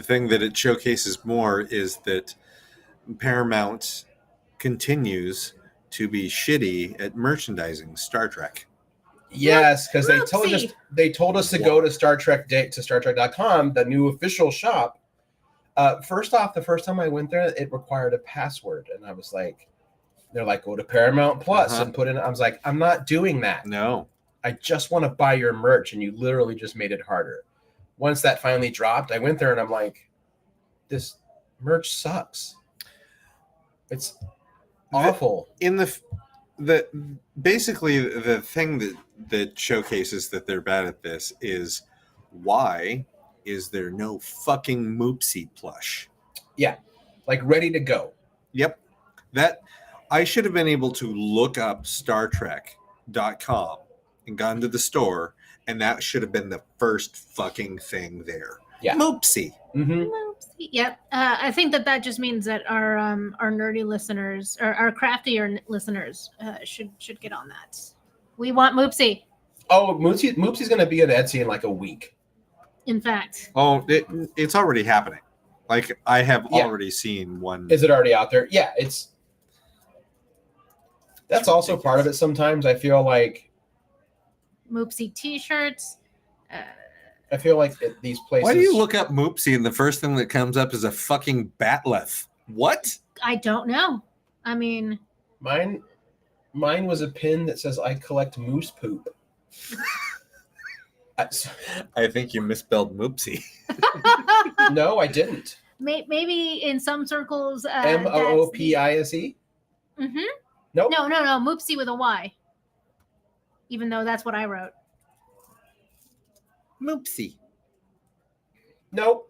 thing that it showcases more is that Paramount continues to be shitty at merchandising Star Trek. Yes, because Whoopsie. they told us to go to Star Trek Day to StarTrek.com, the new official shop. First off, the first time I went there, it required a password, and I was like, they're like, go to Paramount Plus and put in. I was like, I'm not doing that. No. I just want to buy your merch, and you literally just made it harder. Once that finally dropped, I went there and I'm like, this merch sucks. It's awful. In the basically the thing that showcases that they're bad at this is why is there no fucking Moopsie plush? Yeah, like ready to go. Yep. That I should have been able to look up StarTrek.com and gone to the store, and that should have been the first fucking thing there. Yeah. Moopsie. Mm-hmm. Yep. I think that just means that our nerdy listeners or our craftier listeners should get on that. We want Moopsie. Oh, Moopsie's going to be at Etsy in like a week. In fact. Oh, it's already happening. Like I have already seen one. Is it already out there? Yeah, that's also part of it. Sometimes I feel like Moopsie T-shirts. I feel like these places. Why do you look up Moopsie and the first thing that comes up is a fucking batleth? What? I don't know. I mean, mine was a pin that says I collect moose poop. I think you misspelled Moopsie. No, I didn't. Maybe in some circles. Moopise? Mm-hmm. Nope. No. Moopsie with a Y. Even though that's what I wrote. Moopsie. Nope.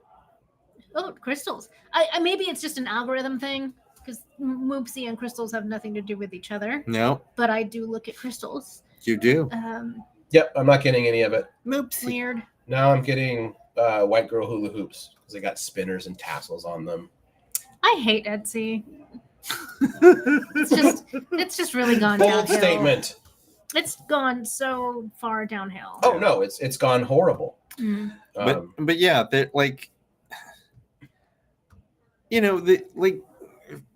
Oh, crystals. I maybe it's just an algorithm thing because Moopsie and crystals have nothing to do with each other. No. But I do look at crystals. You do. Yep, I'm not getting any of it. Moopsie. Weird. Now I'm getting white girl hula hoops because they got spinners and tassels on them. I hate Etsy. It's just really gone Bold downhill. statement. It's gone so far downhill. Oh no, it's gone horrible. Mm. But yeah, they're like,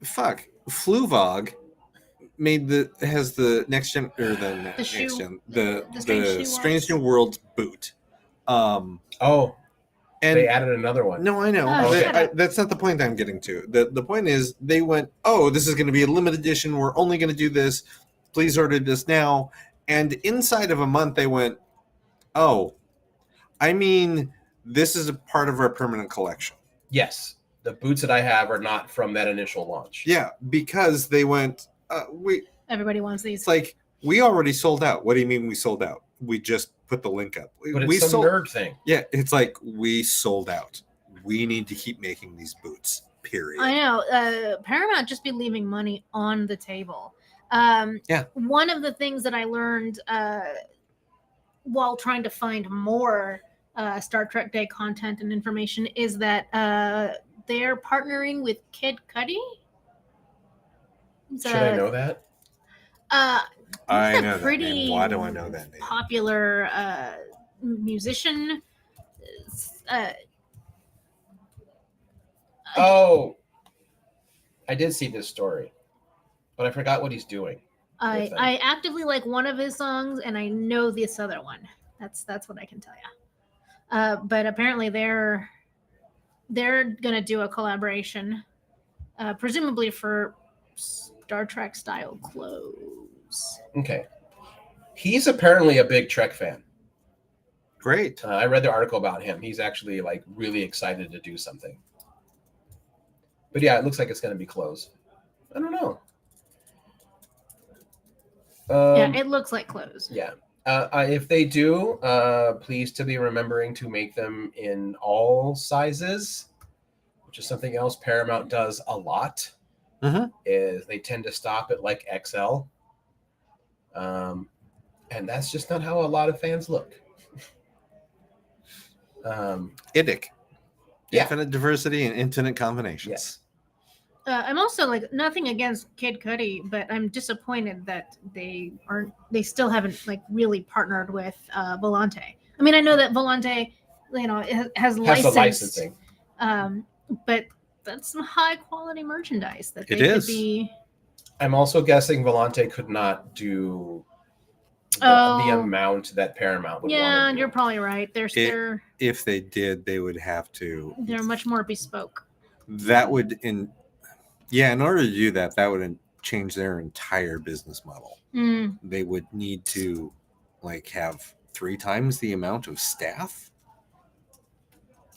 fuck, Fluvog has the next gen or the next gen the Strange New Worlds boot. And they added another one. No, I know. That's not the point I'm getting to. The point is they went, oh, this is going to be a limited edition. We're only going to do this. Please order this now. And inside of a month, they went, oh, I mean, this is a part of our permanent collection. Yes. The boots that I have are not from that initial launch. Yeah, because they went, everybody wants these. It's like, we already sold out. What do you mean we sold out? We just put the link up. But it's some nerd thing. Yeah, it's like, we sold out. We need to keep making these boots, period. I know. Paramount just be leaving money on the table. One of the things that I learned while trying to find more Star Trek Day content and information is that they're partnering with Kid Cudi. Should I know that? I know that name. Why do I know that name? Popular musician. I did see this story, but I forgot what he's doing. I actively like one of his songs, and I know this other one. That's what I can tell you. But apparently they're gonna do a collaboration, presumably for Star Trek style clothes. Okay, he's apparently a big Trek fan. Great. I read the article about him. He's actually like really excited to do something. But yeah, it looks like it's going to be clothes. I don't know. Yeah, it looks like clothes. Yeah. If they do, please to be remembering to make them in all sizes, which is something else Paramount does a lot. Mm-hmm. Is they tend to stop at like XL. And that's just not how a lot of fans look. IDIC. Yeah. Infinite diversity and infinite combinations. Yes. I'm also like nothing against Kid Cudi, but I'm disappointed that they still haven't like really partnered with Volante. I mean, I know that Volante, has Has the licensed, licensing. but that's some high quality merchandise that It they could is. be. I'm also guessing Volante could not do the Oh. amount that Paramount would Yeah, want to do. you're probably right. They're If they did, they would have to. they're much more bespoke. That would in order to do that, that would change their entire business model. Mm. They would need to like have 3 times the amount of staff.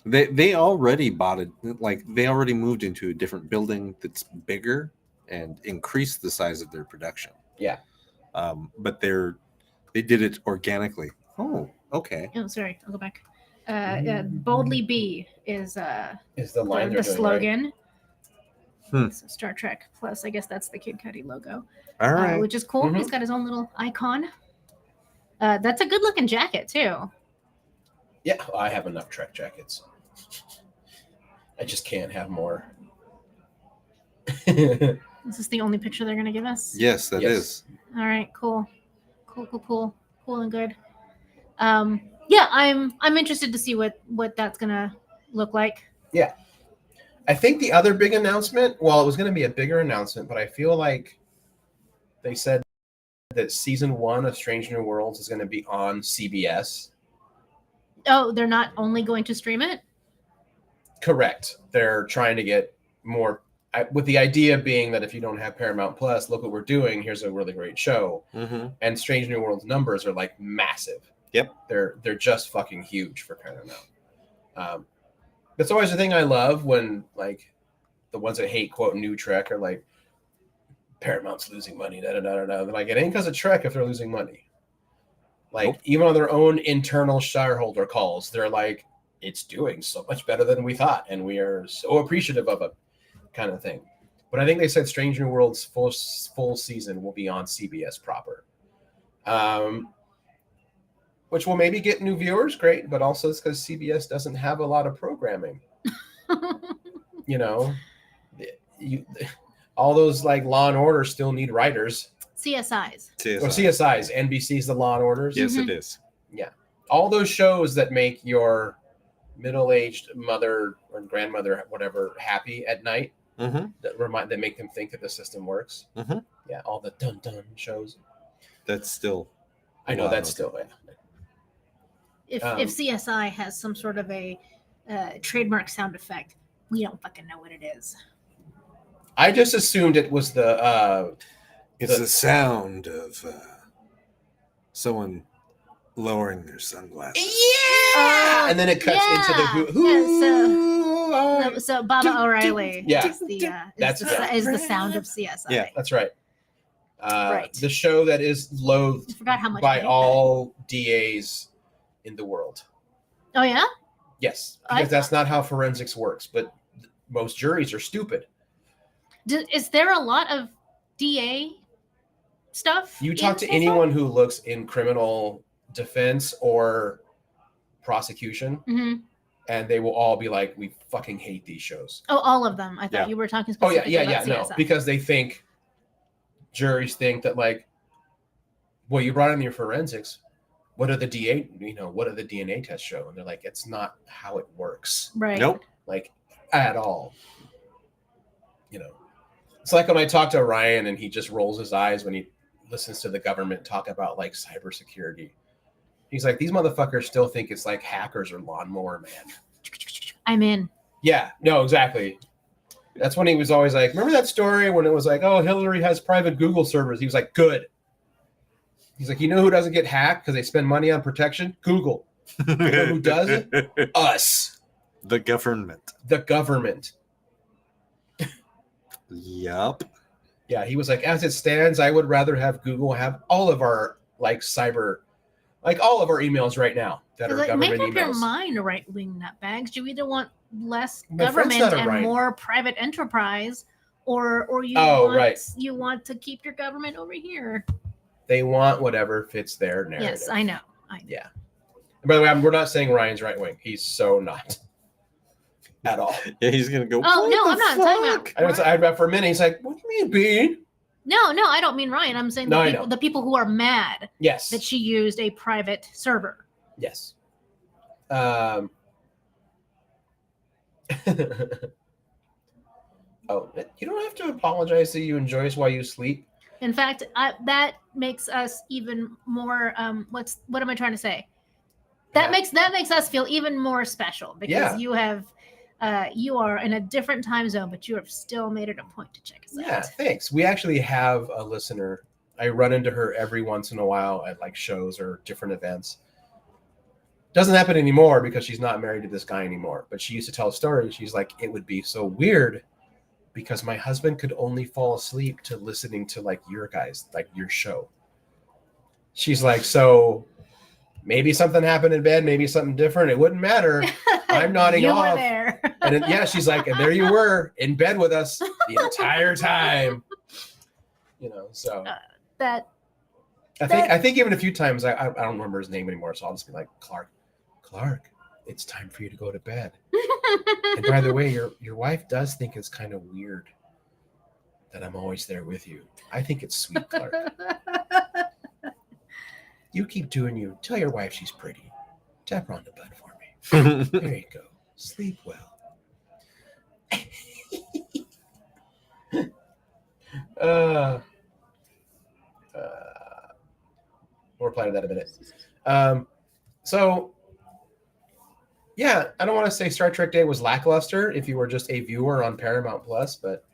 They already bought it, like they already moved into a different building that's bigger and increased the size of their production. Yeah. But they did it organically. Oh, okay. Oh, sorry, I'll go back. Boldly Be is the line the they're doing, slogan. Hmm. So Star Trek Plus, I guess that's the Kid Cudi logo, All right. which is cool. Mhm. He's got his own little icon. That's a good looking jacket too. Yeah, I have enough Trek jackets. I just can't have more. Is this the only picture they're gonna give us? Yes, that Yes. is. All right, cool and good. Yeah, I'm interested to see what that's gonna look like. I think the other big announcement, well, it was going to be a bigger announcement, but I feel like they said that season 1 of Strange New Worlds is going to be on CBS. Oh, they're not only going to stream it? Correct. They're trying to get more, with the idea being that if you don't have Paramount Plus, look what we're doing. Here's a really great show. Mm-hmm. And Strange New Worlds numbers are like massive. Yep. They're just fucking huge for Paramount. That's always the thing I love when like the ones that hate quote new Trek are like Paramount's losing money. Da, da, da, da, da. They're like, it ain't because of Trek if they're losing money. Like Nope. even on their own internal shareholder calls, they're like, it's doing so much better than we thought, and we are so appreciative of it, kind of thing. But I think they said Strange New Worlds full season will be on CBS proper. Which will maybe get new viewers, great, but also it's because CBS doesn't have a lot of programming. All those like Law and Order still need writers. CSIs. Or CSIs. NBC's the Law and Orders. Yes, Mhm. it is. All those shows that make your middle-aged mother or grandmother, whatever, happy at night, Mm-hmm. that make them think that the system works. Mhm. Yeah, all the dun-dun shows. That's still. I know Wow. that's still it. If Um, CSI has some sort of a trademark sound effect, we don't fucking know what it is. I just assumed it was the It's The- the sound of someone lowering their sunglasses. yeah, and then it cuts into the who. So Baba O'Reilly Yeah. is That's the sound of CSI. Yeah. That's right. Right. The show that is loathed I forgot how much I by hate that. all DAs in the world. Oh yeah. Yes, I because that's not how forensics works. But most juries are stupid. Is there a lot of DA stuff? You talk in to CSI? anyone who looks in criminal defense or prosecution, Mhm. and they will all be like, "We fucking hate these shows." Oh, all of them. I thought Yeah. you were talking Oh yeah, specifically yeah, about no, CSI. because they think juries think that like, well, you brought in your forensics. What are the what do the DNA tests show? And they're like, it's not how it works, Right. Nope. like at all. It's like when I talk to Ryan and he just rolls his eyes when he listens to the government talk about like cybersecurity. He's like, these motherfuckers still think it's like hackers or Lawnmower Man. I'm in. Yeah, no, exactly. That's when he was always like, remember that story when it was like, oh, Hillary has private Google servers? He was like, good. He's like, you know who doesn't get hacked because they spend money on protection? Google. You know who does it? Us. The government. The government. Yup. Yeah, he was like, as it stands, I would rather have Google have all of our like all of our emails right now that are Like, government make up your emails. mind, right wing nutbags. Do you either want less My friend's government not a and right. more private enterprise, or you right. you want to keep your government over here? They want whatever fits their narrative. Yes, I know. Yeah. And by the way, we're not saying Ryan's right wing. He's so not. at all. Yeah, he's gonna go. Oh, "What no, the I'm not talking about- fuck?" I was, I read for a minute. He's like, "What do you mean, Bean?" No, I don't mean Ryan. I'm saying No, I the people, know. the people who are mad Yes. that she used a private server. Yes. Oh, you don't have to apologize that you enjoy us while you sleep. In fact, that makes us even more. What am I trying to say? That makes us feel even more special because Yeah. you are in a different time zone, but you have still made it a point to check us Yeah, out. thanks. We actually have a listener. I run into her every once in a while at like shows or different events. Doesn't happen anymore because she's not married to this guy anymore. But she used to tell a story. She's like, it would be so weird because my husband could only fall asleep to listening to like your show. She's like, so maybe something happened in bed, maybe something different. It wouldn't matter. I'm nodding you off. were there. And then, she's like, and there you were in bed with us the entire time. So That I think even a few times I don't remember his name anymore, so I'll just be like, Clark, it's time for you to go to bed. And by the way, your wife does think it's kind of weird that I'm always there with you. I think it's sweet, Clark. You keep doing you. Tell your wife she's pretty. Tap her on the butt for me. There you go. Sleep well. We'll reply to that in a minute. So, yeah, I don't want to say Star Trek Day was lackluster if you were just a viewer on Paramount Plus, but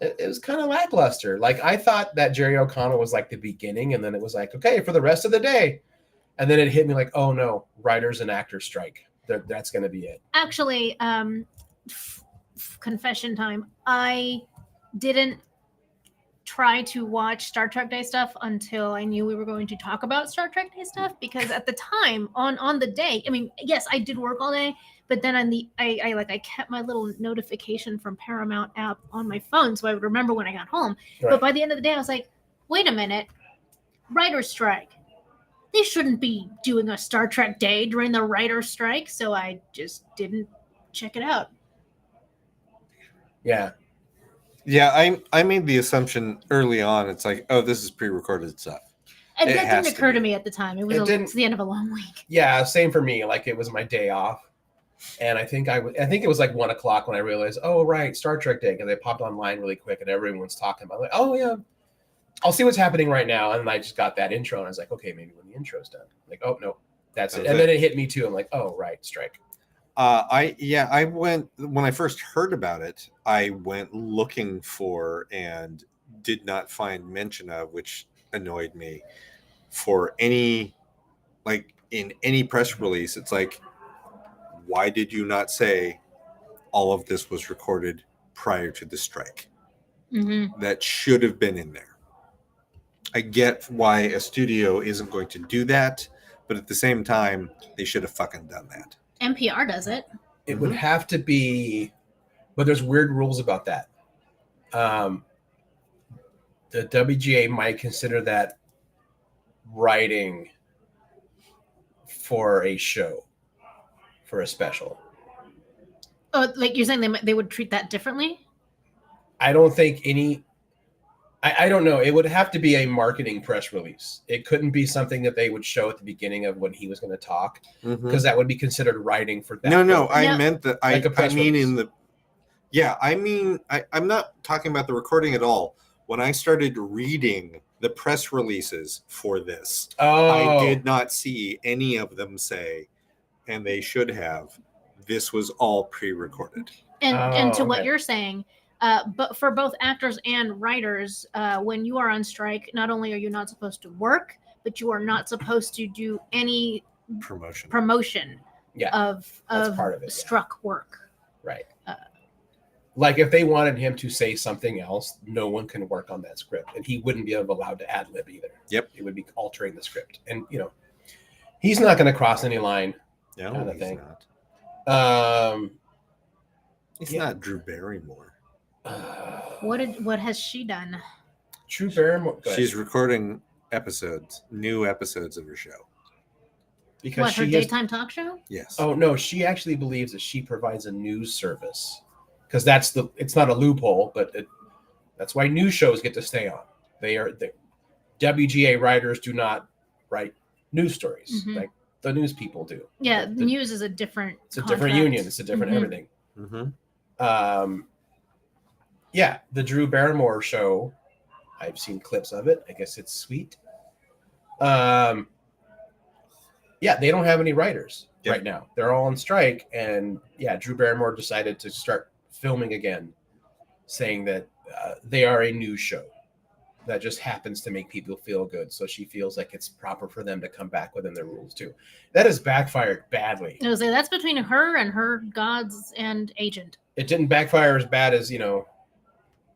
it was kind of lackluster. Like, I thought that Jerry O'Connell was like the beginning, and then it was like, okay, for the rest of the day. And then it hit me like, oh no, writers and actors strike. That's going to be it. Actually, confession time. I didn't try to watch Star Trek Day stuff until I knew we were going to talk about Star Trek Day stuff, because at the time on the day, I mean, yes, I did work all day, but then I kept my little notification from Paramount app on my phone so I would remember when I got home. Right. But by the end of the day, I was like, wait a minute, writer's strike. They shouldn't be doing a Star Trek Day during the writer's strike, so I just didn't check it out. Yeah. Yeah, I made the assumption early on. It's like, oh, this is pre-recorded stuff. And It that has didn't to occur to be. me at the time. It's the end of a long week. Yeah, same for me. Like, it was my day off, and I think it was like 1:00 when I realized, oh right, Star Trek Day, because I popped online really quick and everyone's talking about it. Like, oh yeah, I'll see what's happening right now, and I just got that intro, and I was like, okay, maybe when the intro's done. Like, oh no, that's it. And then it hit me too. I'm like, oh right, strike. I went when I first heard about it. I went looking for and did not find mention of, which annoyed me. For any, like in any press release, it's like, why did you not say all of this was recorded prior to the strike? Mm-hmm. That should have been in there. I get why a studio isn't going to do that, but at the same time, they should have fucking done that. NPR does it. It would have to be, but there's weird rules about that. The WGA might consider that writing for a show, for a special. Oh, like you're saying they would treat that differently? I don't think any. I don't know. It would have to be a marketing press release. It couldn't be something that they would show at the beginning of when he was going to talk, because that would be considered writing for that. No, I meant that. Like I mean in the. Yeah, I mean, I'm not talking about the recording at all. When I started reading the press releases for this, I did not see any of them say, and they should have, this was all pre-recorded. And to what you're saying, but for both actors and writers, when you are on strike, not only are you not supposed to work, but you are not supposed to do any promotion of part of it, struck work. Right. Like if they wanted him to say something else, no one can work on that script, and he wouldn't be allowed to ad lib either. Yep. It would be altering the script, and he's not going to cross any line. No, kind of he's thing. not. He's not Drew Barrymore. What has she done? Drew Barrymore. She's recording new episodes of her show. because What, her she is. daytime talk show? Yes. Oh no, she actually believes that she provides a news service because it's not a loophole, but that's why news shows get to stay on. The WGA writers do not write news stories Mhm. like the news people do. Yeah, The- news is a different. it's a different union. It's a different Mhm. everything. Mm-hmm. Yeah, the Drew Barrymore show. I've seen clips of it. I guess it's sweet. Yeah, they don't have any writers right now. They're all on strike, and yeah, Drew Barrymore decided to start filming again, saying that they are a news show that just happens to make people feel good. So she feels like it's proper for them to come back within their rules too. That has backfired badly. I was like, that's between her and her gods and agent. It didn't backfire as bad as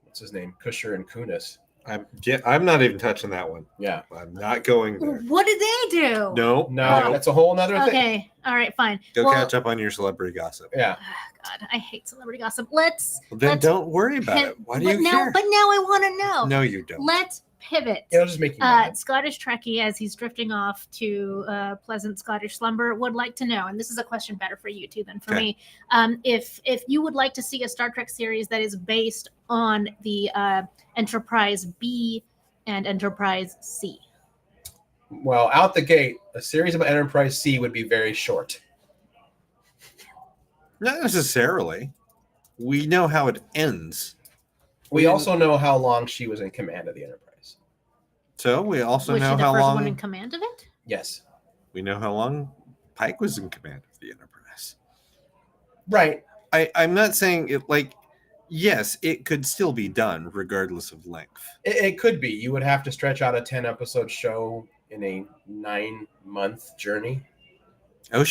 what's his name, Kusher and Kunis. I'm not even touching that one. Yeah, I'm not going there. What did they do? No. no, that's a whole nother thing. Okay. All right. Fine. Go Well, catch up on your celebrity gossip. Yeah, God, I hate celebrity gossip. Let's. Well, then let's don't worry about it. Why do you care? But now I want to know. No, you don't. Let's pivot. it'll just make you mad. Scottish Trekkie, as he's drifting off to pleasant Scottish slumber, would like to know, and this is a question better for you two than for Okay. me, if you would like to see a Star Trek series that is based on the Enterprise B and Enterprise C. Well, out the gate, a series about Enterprise C would be very short. Not necessarily. We know how it ends. We also know how long she was in command of the Enterprise. So we also Was she know the how first long one in command of it? Yes. we know how long Pike was in command of the Enterprise. Right. I'm not saying it like yes, it could still be done regardless of length. It could be. You would have to stretch out a 10-episode show in a 9-month journey. Oh,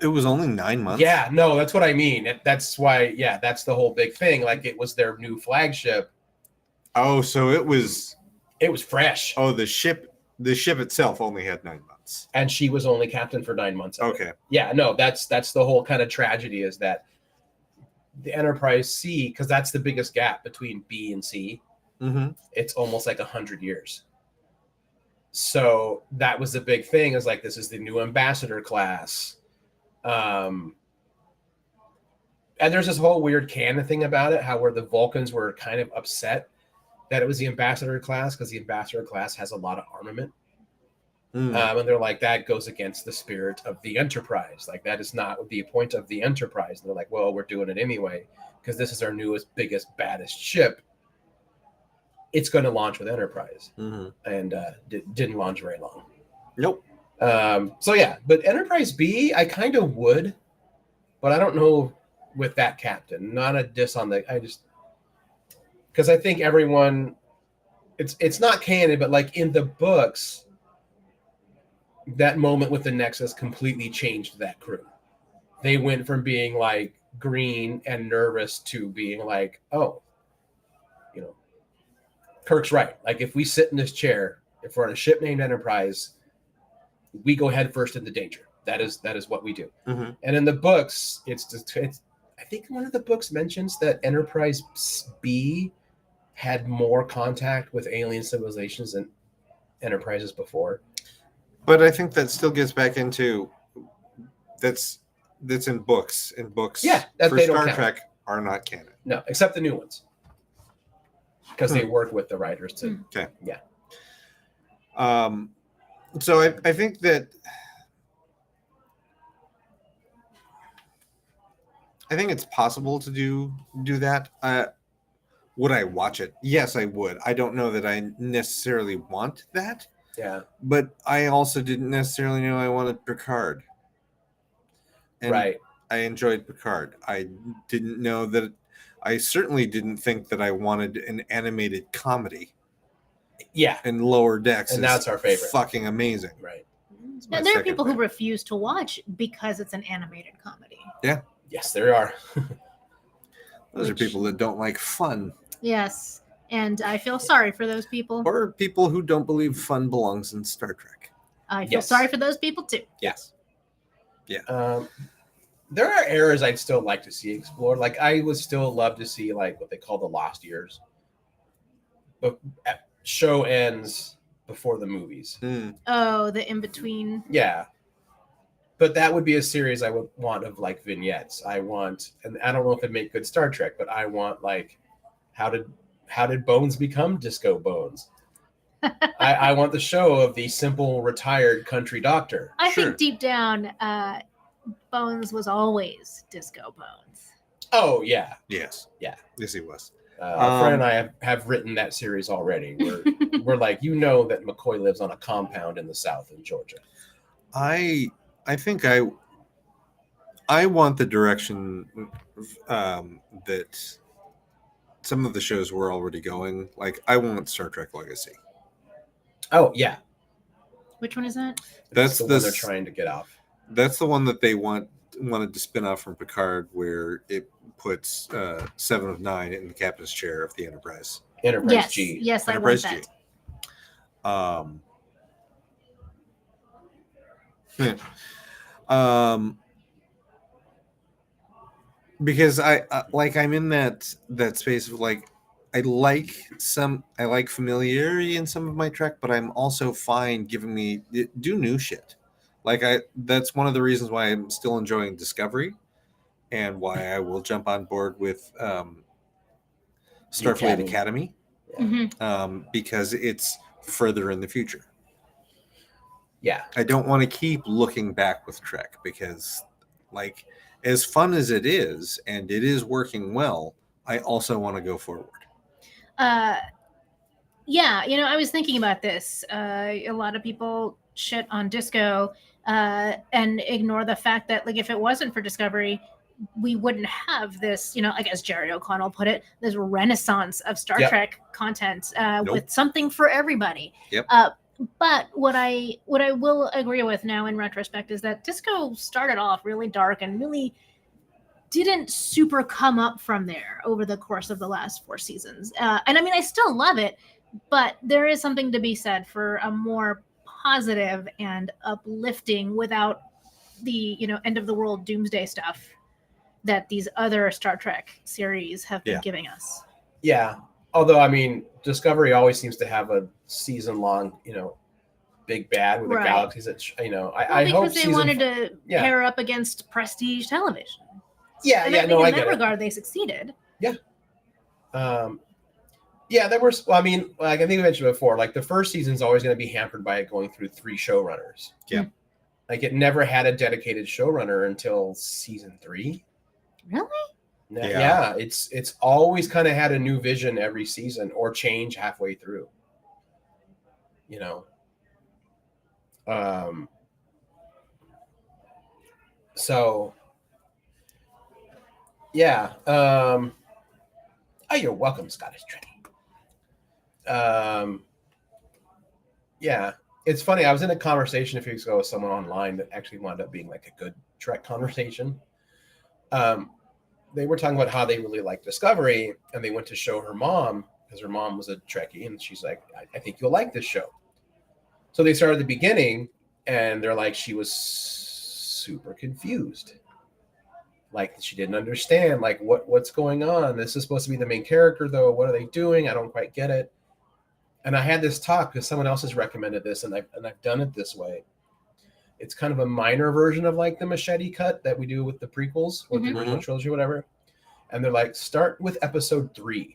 it was only 9 months. Yeah, no, that's what I mean. That's why, yeah, that's the whole big thing. Like, it was their new flagship. Oh, so it was. It was fresh. Oh, the ship itself only had 9 months. And she was only captain for 9 months. of it. Okay. Yeah, no, that's the whole kind of tragedy is that the Enterprise C, because that's the biggest gap between B and C. Mm-hmm. It's almost like 100 years. So that was the big thing, is like, this is the new ambassador class. And there's this whole weird canon thing about it, where the Vulcans were kind of upset that it was the ambassador class, because the ambassador class has a lot of armament. Mm. And they're like, that goes against the spirit of the Enterprise. Like, that is not the point of the Enterprise. And they're like, well, we're doing it anyway, because this is our newest, biggest, baddest ship. It's going to launch with Enterprise. Mm-hmm. And didn't launch very long. Nope. So yeah, but Enterprise B, I kind of would, but I don't know with that captain. Not a diss on because I think everyone, it's not canon, but like in the books, that moment with the Nexus completely changed that crew. They went from being like green and nervous to being like, oh, Kirk's right. Like, if we sit in this chair, if we're on a ship named Enterprise, we go head first into danger. That is what we do. Mm-hmm. And in the books, it's I think one of the books mentions that Enterprise B had more contact with alien civilizations than Enterprises before. But I think that still gets back into that's in books. In books, Yeah, that for they don't Star count. Trek are not canon. No, except the new ones, because they work with the writers to. Okay. Yeah. So I think that it's possible to do that. Would I watch it? Yes, I would. I don't know that I necessarily want that, Yeah. but I also didn't necessarily know I wanted Picard. And Right. I enjoyed Picard. I didn't know that. I certainly didn't think that I wanted an animated comedy. Yeah. And Lower Decks, And is that's our favorite. Fucking amazing. Right. my Now, there are second people who favorite. refuse to watch because it's an animated comedy. Yes, there are. Those are Which- people that don't like fun, Yes, and I feel sorry for those people. or people who don't believe fun belongs in Star Trek. I feel Yes. sorry for those people too. Yes. There are eras I'd still like to see explored. Like, I would still love to see like what they call the lost years. But show ends before the movies. Mm. Oh, the in between. Yeah. But that would be a series I would want of like vignettes. I want, and I don't know if it'd make good Star Trek, but I want like, how did Bones become Disco Bones? I want the show of the simple retired country doctor. I Sure. think deep down, Bones was always Disco Bones. Oh yeah, Yes. Yeah. Yes, he was. Fred and I have written that series already. We're like, you know that McCoy lives on a compound in the South in Georgia. I think I want the direction that some of the shows were already going. Like, I want Star Trek Legacy. Oh yeah, Which one is that? That's the the one they're trying to get off. That's the one that they wanted to spin off from Picard, where it puts 7 of 9 in the captain's chair of the Enterprise. Enterprise Yes, G. yes, I Enterprise want G. that. Because I I'm in that space of like, I like familiarity in some of my Trek, but I'm also fine giving me do new shit. Like, that's one of the reasons why I'm still enjoying Discovery, and why I will jump on board with Starfleet Academy, because it's further in the future. Yeah, I don't want to keep looking back with Trek, because, like, as fun as it is, and it is working well, I also want to go forward. Yeah, I was thinking about this. A lot of people shit on Disco and ignore the fact that, like, if it wasn't for Discovery, we wouldn't have this, like, as Jerry O'Connell put it, this renaissance of Star Trek content with something for everybody. Yep. But what I will agree with now in retrospect is that Disco started off really dark and really didn't super come up from there over the course of the last 4 seasons. And I mean, I still love it, but there is something to be said for a more positive and uplifting, without the end of the world doomsday stuff that these other Star Trek series have been giving us. Yeah. Although, I mean, Discovery always seems to have a season-long, big bad with the galaxies. That I hope because they wanted to pair up against prestige television. Yeah, and yeah, I think in that get regard, they succeeded. Yeah. Yeah, there were. Well, I mean, like I think we mentioned before, like the first season's always going to be hampered by it going through 3 showrunners. Yeah. Like it never had a dedicated showrunner until season 3. Really? Yeah, it's always kind of had a new vision every season, or change halfway through. So yeah. Oh, you're welcome, Scottish Trekkie. Yeah, it's funny. I was in a conversation a few weeks ago with someone online that actually wound up being like a good Trek conversation. They were talking about how they really liked Discovery, and they went to show her mom, because her mom was a Trekkie, and she's like, I think you'll like this show. So they started at the beginning, and they're like, she was super confused. Like, she didn't understand, like, what's going on? This is supposed to be the main character, though. What are they doing? I don't quite get it. And I had this talk because someone else has recommended this, and I've done it this way. It's kind of a minor version of like the machete cut that we do with the prequels, with the original trilogy, whatever. And they're like, start with episode 3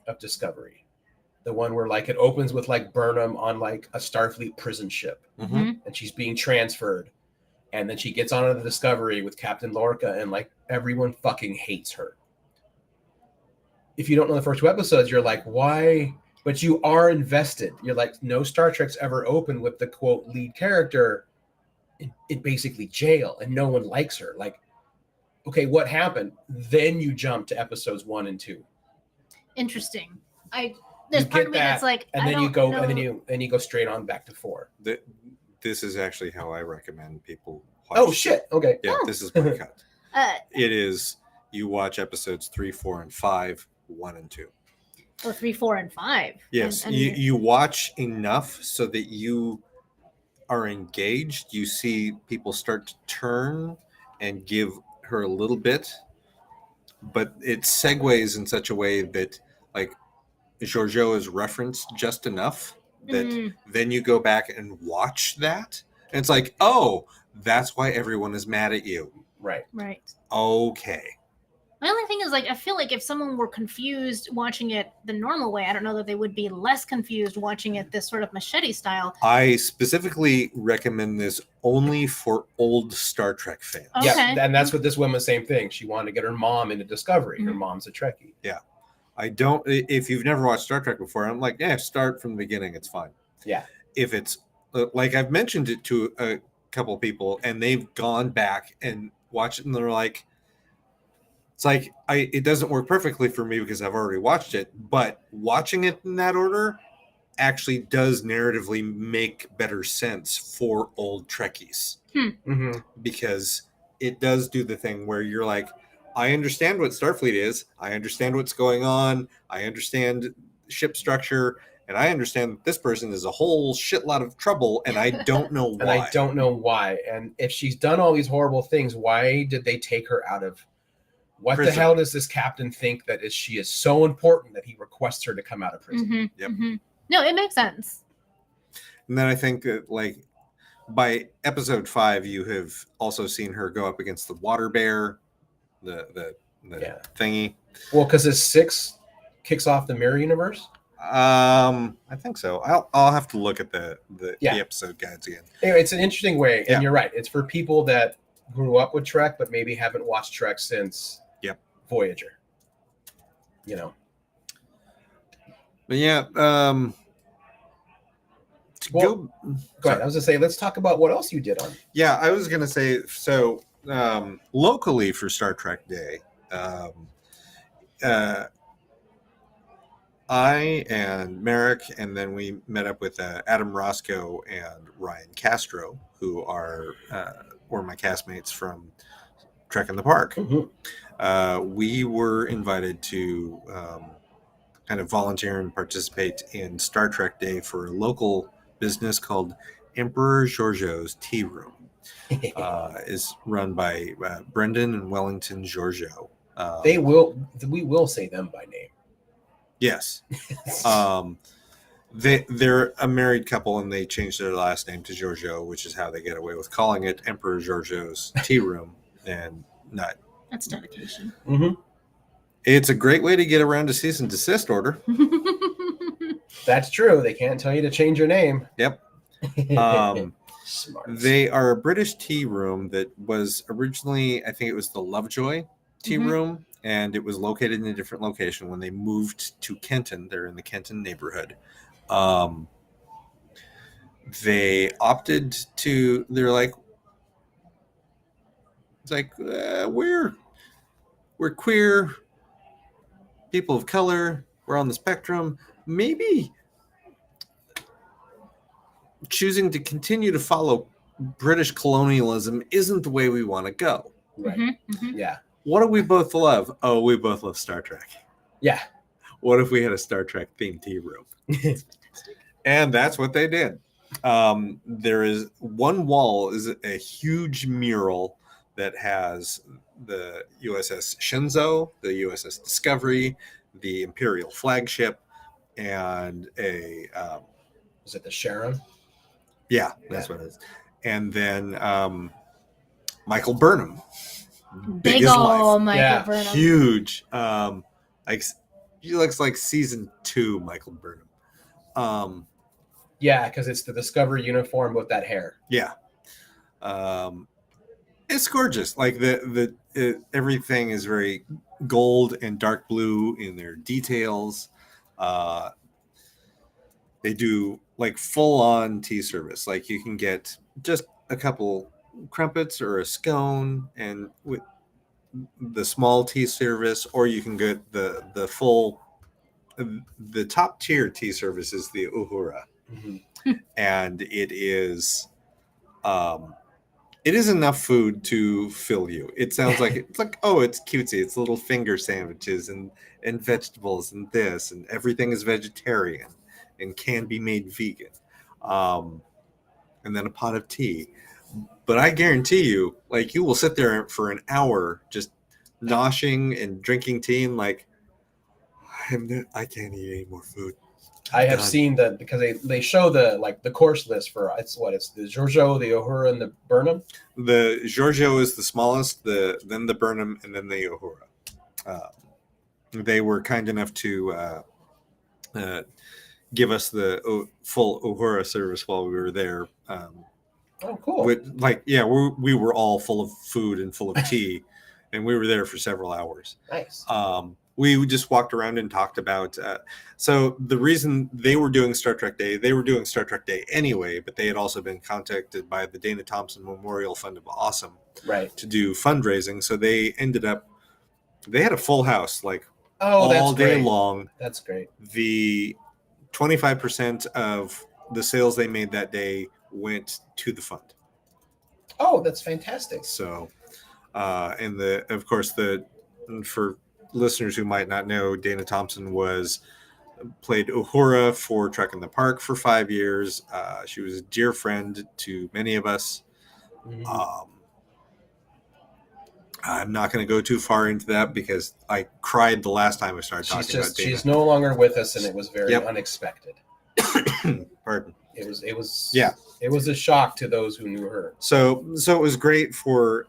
of Discovery, the one where like it opens with like Burnham on like a Starfleet prison ship, and she's being transferred, and then she gets onto the Discovery with Captain Lorca, and like everyone fucking hates her. If you don't know the first 2 episodes, you're like, why? But you are invested. You're like, no Star Trek's ever opened with the quote lead character in basically jail, and no one likes her. Like, okay, what happened? Then you jump to episodes 1 and 2. Interesting. There's part of me that's like, and then you go, and then you go straight on back to 4. This is actually how I recommend people watch. Oh shit! Okay. Yeah, this is my cut. It is, you watch episodes 3, 4, and 5, 1 and 2. Oh, 3, 4, and 5. Yes, and you watch enough so that you are engaged. You see people start to turn and give her a little bit, but it segues in such a way that, like, Georgiou is referenced just enough that then you go back and watch that, And it's like, oh, that's why everyone is mad at you. Right. Okay. My only thing is, like, I feel like if someone were confused watching it the normal way, I don't know that they would be less confused watching it this sort of machete style. I specifically recommend this only for old Star Trek fans. Okay. Yeah, and that's what this woman, same thing. She wanted to get her mom into Discovery. Her Mhm. mom's a Trekkie. I don't. If you've never watched Star Trek before, I'm like, yeah, start from the beginning. It's fine. Yeah. If it's like I've mentioned it to a couple of people, and they've gone back and watched it, and they're like, it's like it doesn't work perfectly for me because I've already watched it. But watching it in that order actually does narratively make better sense for old Trekkies Mm-hmm. because it does do the thing where you're like, I understand what Starfleet is. I understand what's going on. I understand ship structure. And I understand that this person is a whole shitload of trouble. And I don't know why. And I don't know why. And if she's done all these horrible things, why did they take her out of... What Prison. the hell does this captain think that she is so important that he requests her to come out of prison? Mhm, Yep. mhm. No, it makes sense. And then I think that, like, by episode 5, you have also seen her go up against the water bear, the Yeah. thingy. Well, because it's 6 kicks off the mirror universe. I think so. I'll have to look at the Yeah. episode guides again. Anyway, it's an interesting way, and Yeah. you're right. It's for people that grew up with Trek, but maybe haven't watched Trek since Voyager. You know. But yeah, Well, Go ahead. I was gonna say, let's talk about what else you did on. Yeah, I was gonna say, so locally for Star Trek Day, I and Merrick, and then we met up with Adam Roscoe and Ryan Castro, who were my castmates from Trek in the Park. We were invited to kind of volunteer and participate in Star Trek Day for a local business called Emperor Giorgio's Tea Room. Is run by Brendan and Wellington Giorgio. We will say them by name. Yes. They're a married couple, and they changed their last name to Giorgio, which is how they get away with calling it Emperor Giorgio's Tea Room, and not. That's dedication. Mm-hmm. It's a great way to get around a cease and desist order. That's true. They can't tell you to change your name. Yep. Smart. They are a British tea room that was originally, I think it was the Lovejoy Tea Mhm. Room, and it was located in a different location. When they moved to Kenton, they're in the Kenton neighborhood. They opted to. They're like, it's like we're queer people of color. We're on the spectrum. Maybe choosing to continue to follow British colonialism isn't the way we want to go. Right. Mhm, mhm. Yeah. What do we both love? Oh, we both love Star Trek. Yeah. What if we had a Star Trek themed tea room? And that's what they did. There is one wall is a huge mural that has the USS Shenzhou, the USS Discovery, the Imperial flagship, and a Is it the Sharon? yeah, that's what it is. And then Michael Burnham, Big as ol' life. Michael Yeah, Burnham. Huge. Like he looks like season 2 Michael Burnham. Yeah, because it's the Discovery uniform with that hair. Yeah. It's gorgeous. Like everything is very gold and dark blue in their details. They do like full on tea service. Like you can get just a couple crumpets or a scone and with the small tea service, or you can get the full. The top tier tea service is the uhura, and it is enough food to fill you. It sounds like it's like, oh, it's cutesy. It's little finger sandwiches and vegetables and this, and everything is vegetarian and can be made vegan. And then a pot of tea. But I guarantee you, like, you will sit there for an hour just noshing and drinking tea and like, I can't eat any more food. I have Done. seen the because they show the course list for it's the Giorgio, the Uhura, and the Burnham. The Giorgio is the smallest, then the Burnham, and then the Uhura. They were kind enough to give us the full Uhura service while we were there. Oh, cool. We were all full of food and full of tea, and we were there for several hours. Nice. We just walked around and talked about. So the reason they were doing Star Trek Day, they were doing Star Trek Day anyway, but they had also been contacted by the Dana Thompson Memorial Fund of Awesome, right, to do fundraising. So they had a full house, like all day great. long. That's great. The 25% of the sales they made that day went to the fund. Oh, that's fantastic. So, and of course, for listeners who might not know, Dana Thompson played Uhura for Trek in the Park for 5 years. She was a dear friend to many of us. Mm-hmm. I'm not going to go too far into that because I cried the last time I started talking about Dana. She's no longer with us, and it was very unexpected. Pardon. It was yeah. It was a shock to those who knew her. So it was great for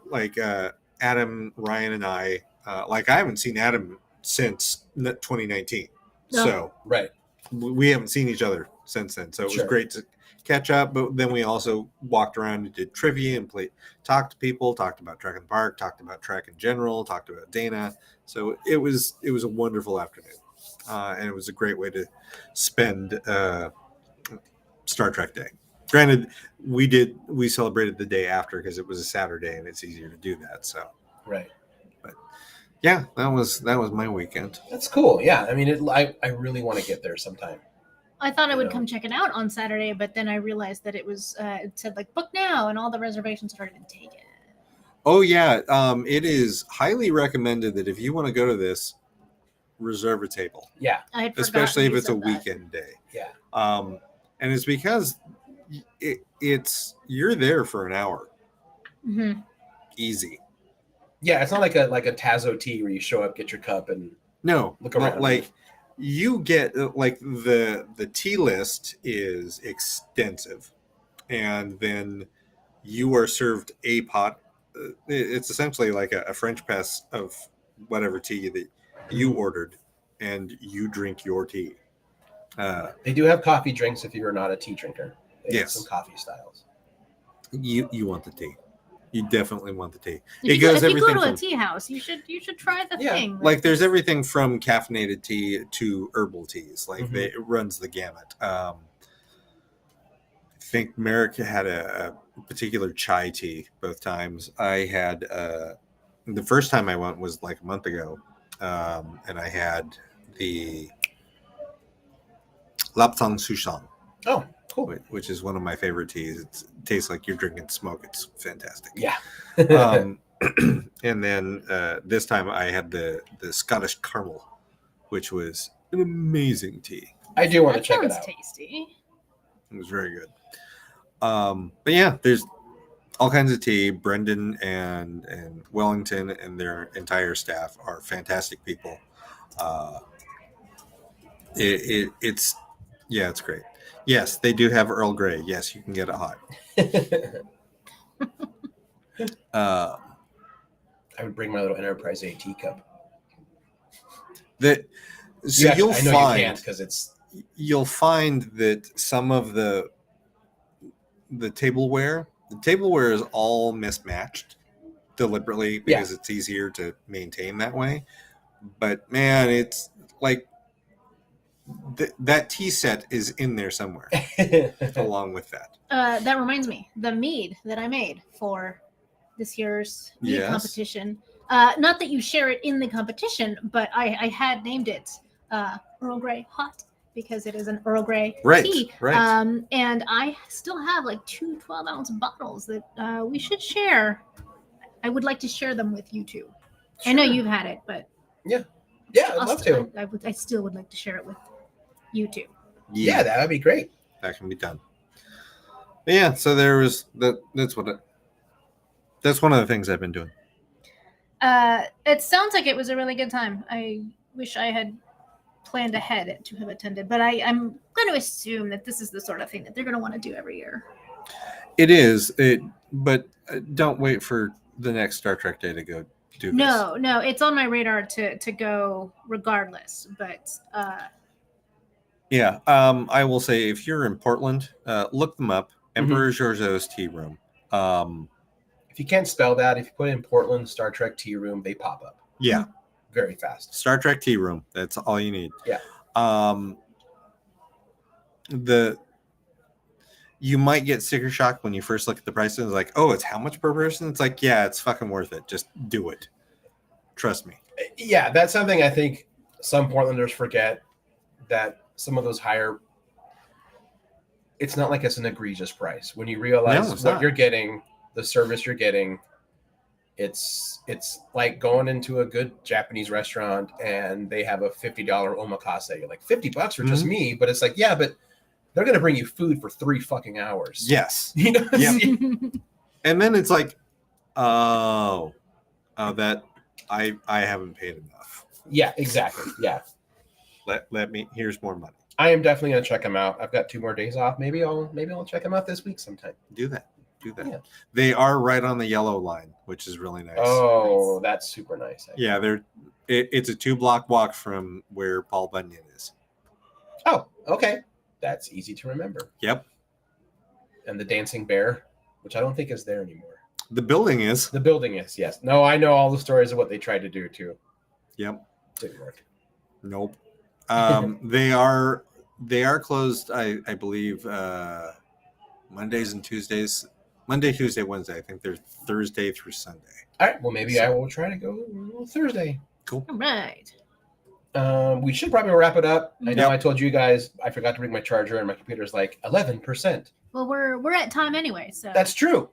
Adam, Ryan, and I. I haven't seen Adam since 2019. No. So right, we haven't seen each other since then. So it was great to catch up. But then we also walked around and did trivia and talked to people, talked about Trek in the Park, talked about Trek in general, talked about Dana. So it was a wonderful afternoon, and it was a great way to spend Star Trek Day. Granted, we celebrated the day after because it was a Saturday and it's easier to do that. So right. But yeah, that was my weekend. That's cool. Yeah, I mean, I really want to get there sometime. I thought I would come check it out on Saturday, but then I realized that it was it said book now, and all the reservations started to take it. Oh yeah, it is highly recommended that if you want to go to this, reserve a table. Yeah, especially if it's a weekend day. Yeah, and it's because you're there for an hour. Mm-hmm. Easy. Yeah, it's not like a Tazo tea where you show up, get your cup, and look around. You get the tea list is extensive, and then you are served a pot. It's essentially like a French press of whatever tea that you ordered, and you drink your tea. They do have coffee drinks if you are not a tea drinker. They have Yes, some coffee styles. You want the tea. You definitely want the tea. If you go to a tea house, you should try the thing. There's everything from caffeinated tea to herbal teas. It runs the gamut. I think Merrick had a particular chai tea both times. I had the first time I went was a month ago, and I had the Lapsang Souchong. Oh, cool. Which is one of my favorite teas. It tastes like you're drinking smoke. It's fantastic. Yeah. And then this time I had the Scottish caramel, which was an amazing tea. I do want to check it out. Sounds tasty. It was very good. But yeah, there's all kinds of tea. Brendan and Wellington and their entire staff are fantastic people. It's great. Yes, they do have Earl Grey. Yes, you can get it hot. I would bring my little Enterprise A teacup. You'll find that some of the tableware is all mismatched deliberately because it's easier to maintain that way. But man, it's that tea set is in there somewhere along with that. That reminds me, the mead that I made for this year's mead competition. Not that you share it in the competition, but I had named it Earl Grey Hot because it is an Earl Grey tea. Right. And I still have 2 12-ounce bottles that we should share. I would like to share them with you too. Sure. I know you've had it, but yeah, I'd love to. I still would like to share it with you too. Yeah, that would be great. That can be done. But yeah, so there was that's one of the things I've been doing. It sounds like it was a really good time. I wish I had planned ahead to have attended, but I'm going to assume that this is the sort of thing that they're going to want to do every year. It is. But don't wait for the next Star Trek Day to go do this. No, it's on my radar to go regardless. But Yeah. I will say if you're in Portland, look them up. Emperor Georgiou's Tea Room. If you can't spell that, if you put in Portland Star Trek Tea Room, they pop up Yeah. very fast. Star Trek Tea Room. That's all you need. Yeah. You might get sticker shock when you first look at the prices. It's like, oh, it's how much per person? It's like, yeah, it's fucking worth it. Just do it. Trust me. Yeah, that's something I think some Portlanders forget, that some of those higher, it's not like it's an egregious price. When you realize No, it's what not. you're getting, the service you're getting, it's like going into a good Japanese restaurant and they have a $50 omakase. You're like, $50 for just me? But it's like, yeah, but they're going to bring you food for 3 fucking hours. Yes. You know? Yeah. And then it's like, that I haven't paid enough. Yeah, exactly. Yeah. Let me, here's more money. I am definitely going to check them out. I've got 2 more days off. Maybe I'll check them out this week sometime. Do that. Yeah. They are right on the yellow line, which is really nice. Oh, that's super nice. Yeah, it's a 2-block walk from where Paul Bunyan is. Oh, okay. That's easy to remember. Yep. And the Dancing Bear, which I don't think is there anymore. The building is. The building is, yes. No, I know all the stories of what they tried to do too. Yep. Didn't work. Nope. They are closed, I believe, Mondays and Tuesdays. Monday, Tuesday, Wednesday. I think they're Thursday through Sunday. All right. Well, maybe I will try to go Thursday. Cool. All right. We should probably wrap it up. I know Yep. I told you guys I forgot to bring my charger and my computer's like 11%. Well, we're at time anyway, so That's true.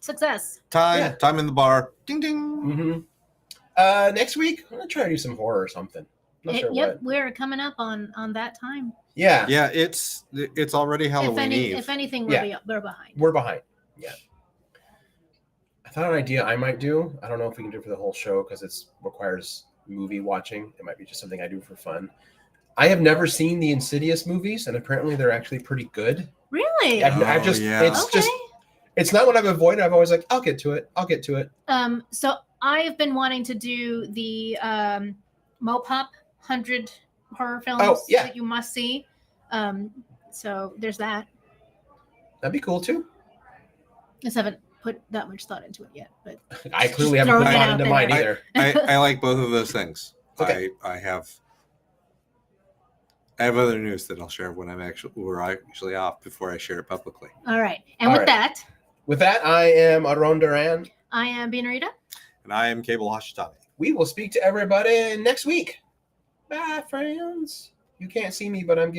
success. Time in the bar. Ding ding. Next week, I'm going to try to do some horror or something. Not sure Yep, what. we're coming up on that time. Yeah. Yeah, it's already Halloween Eve. If anything, Yeah. we're behind. We're behind. Yeah. I thought an idea I might do. I don't know if we can do it for the whole show because it requires movie watching. It might be just something I do for fun. I have never seen the Insidious movies, and apparently they're actually pretty good. Really? I've just, yeah. it's Okay. just, it's not what I've avoided. I've always like, I'll get to it. So I've been wanting to do the Mopop 100 horror films yeah. that you must see. So there's that. That'd be cool too. Just haven't put that much thought into it yet, but I clearly haven't throwing put it mine out into there. mine either. I like both of those things. Okay. I have other news that I'll share when we're actually off before I share it publicly. all right. And All with right. that, With that, I am Aron Duran. I am Binarita. And I am Cable Hashitani. We will speak to everybody next week. Bye, friends. You can't see me, but I'm giving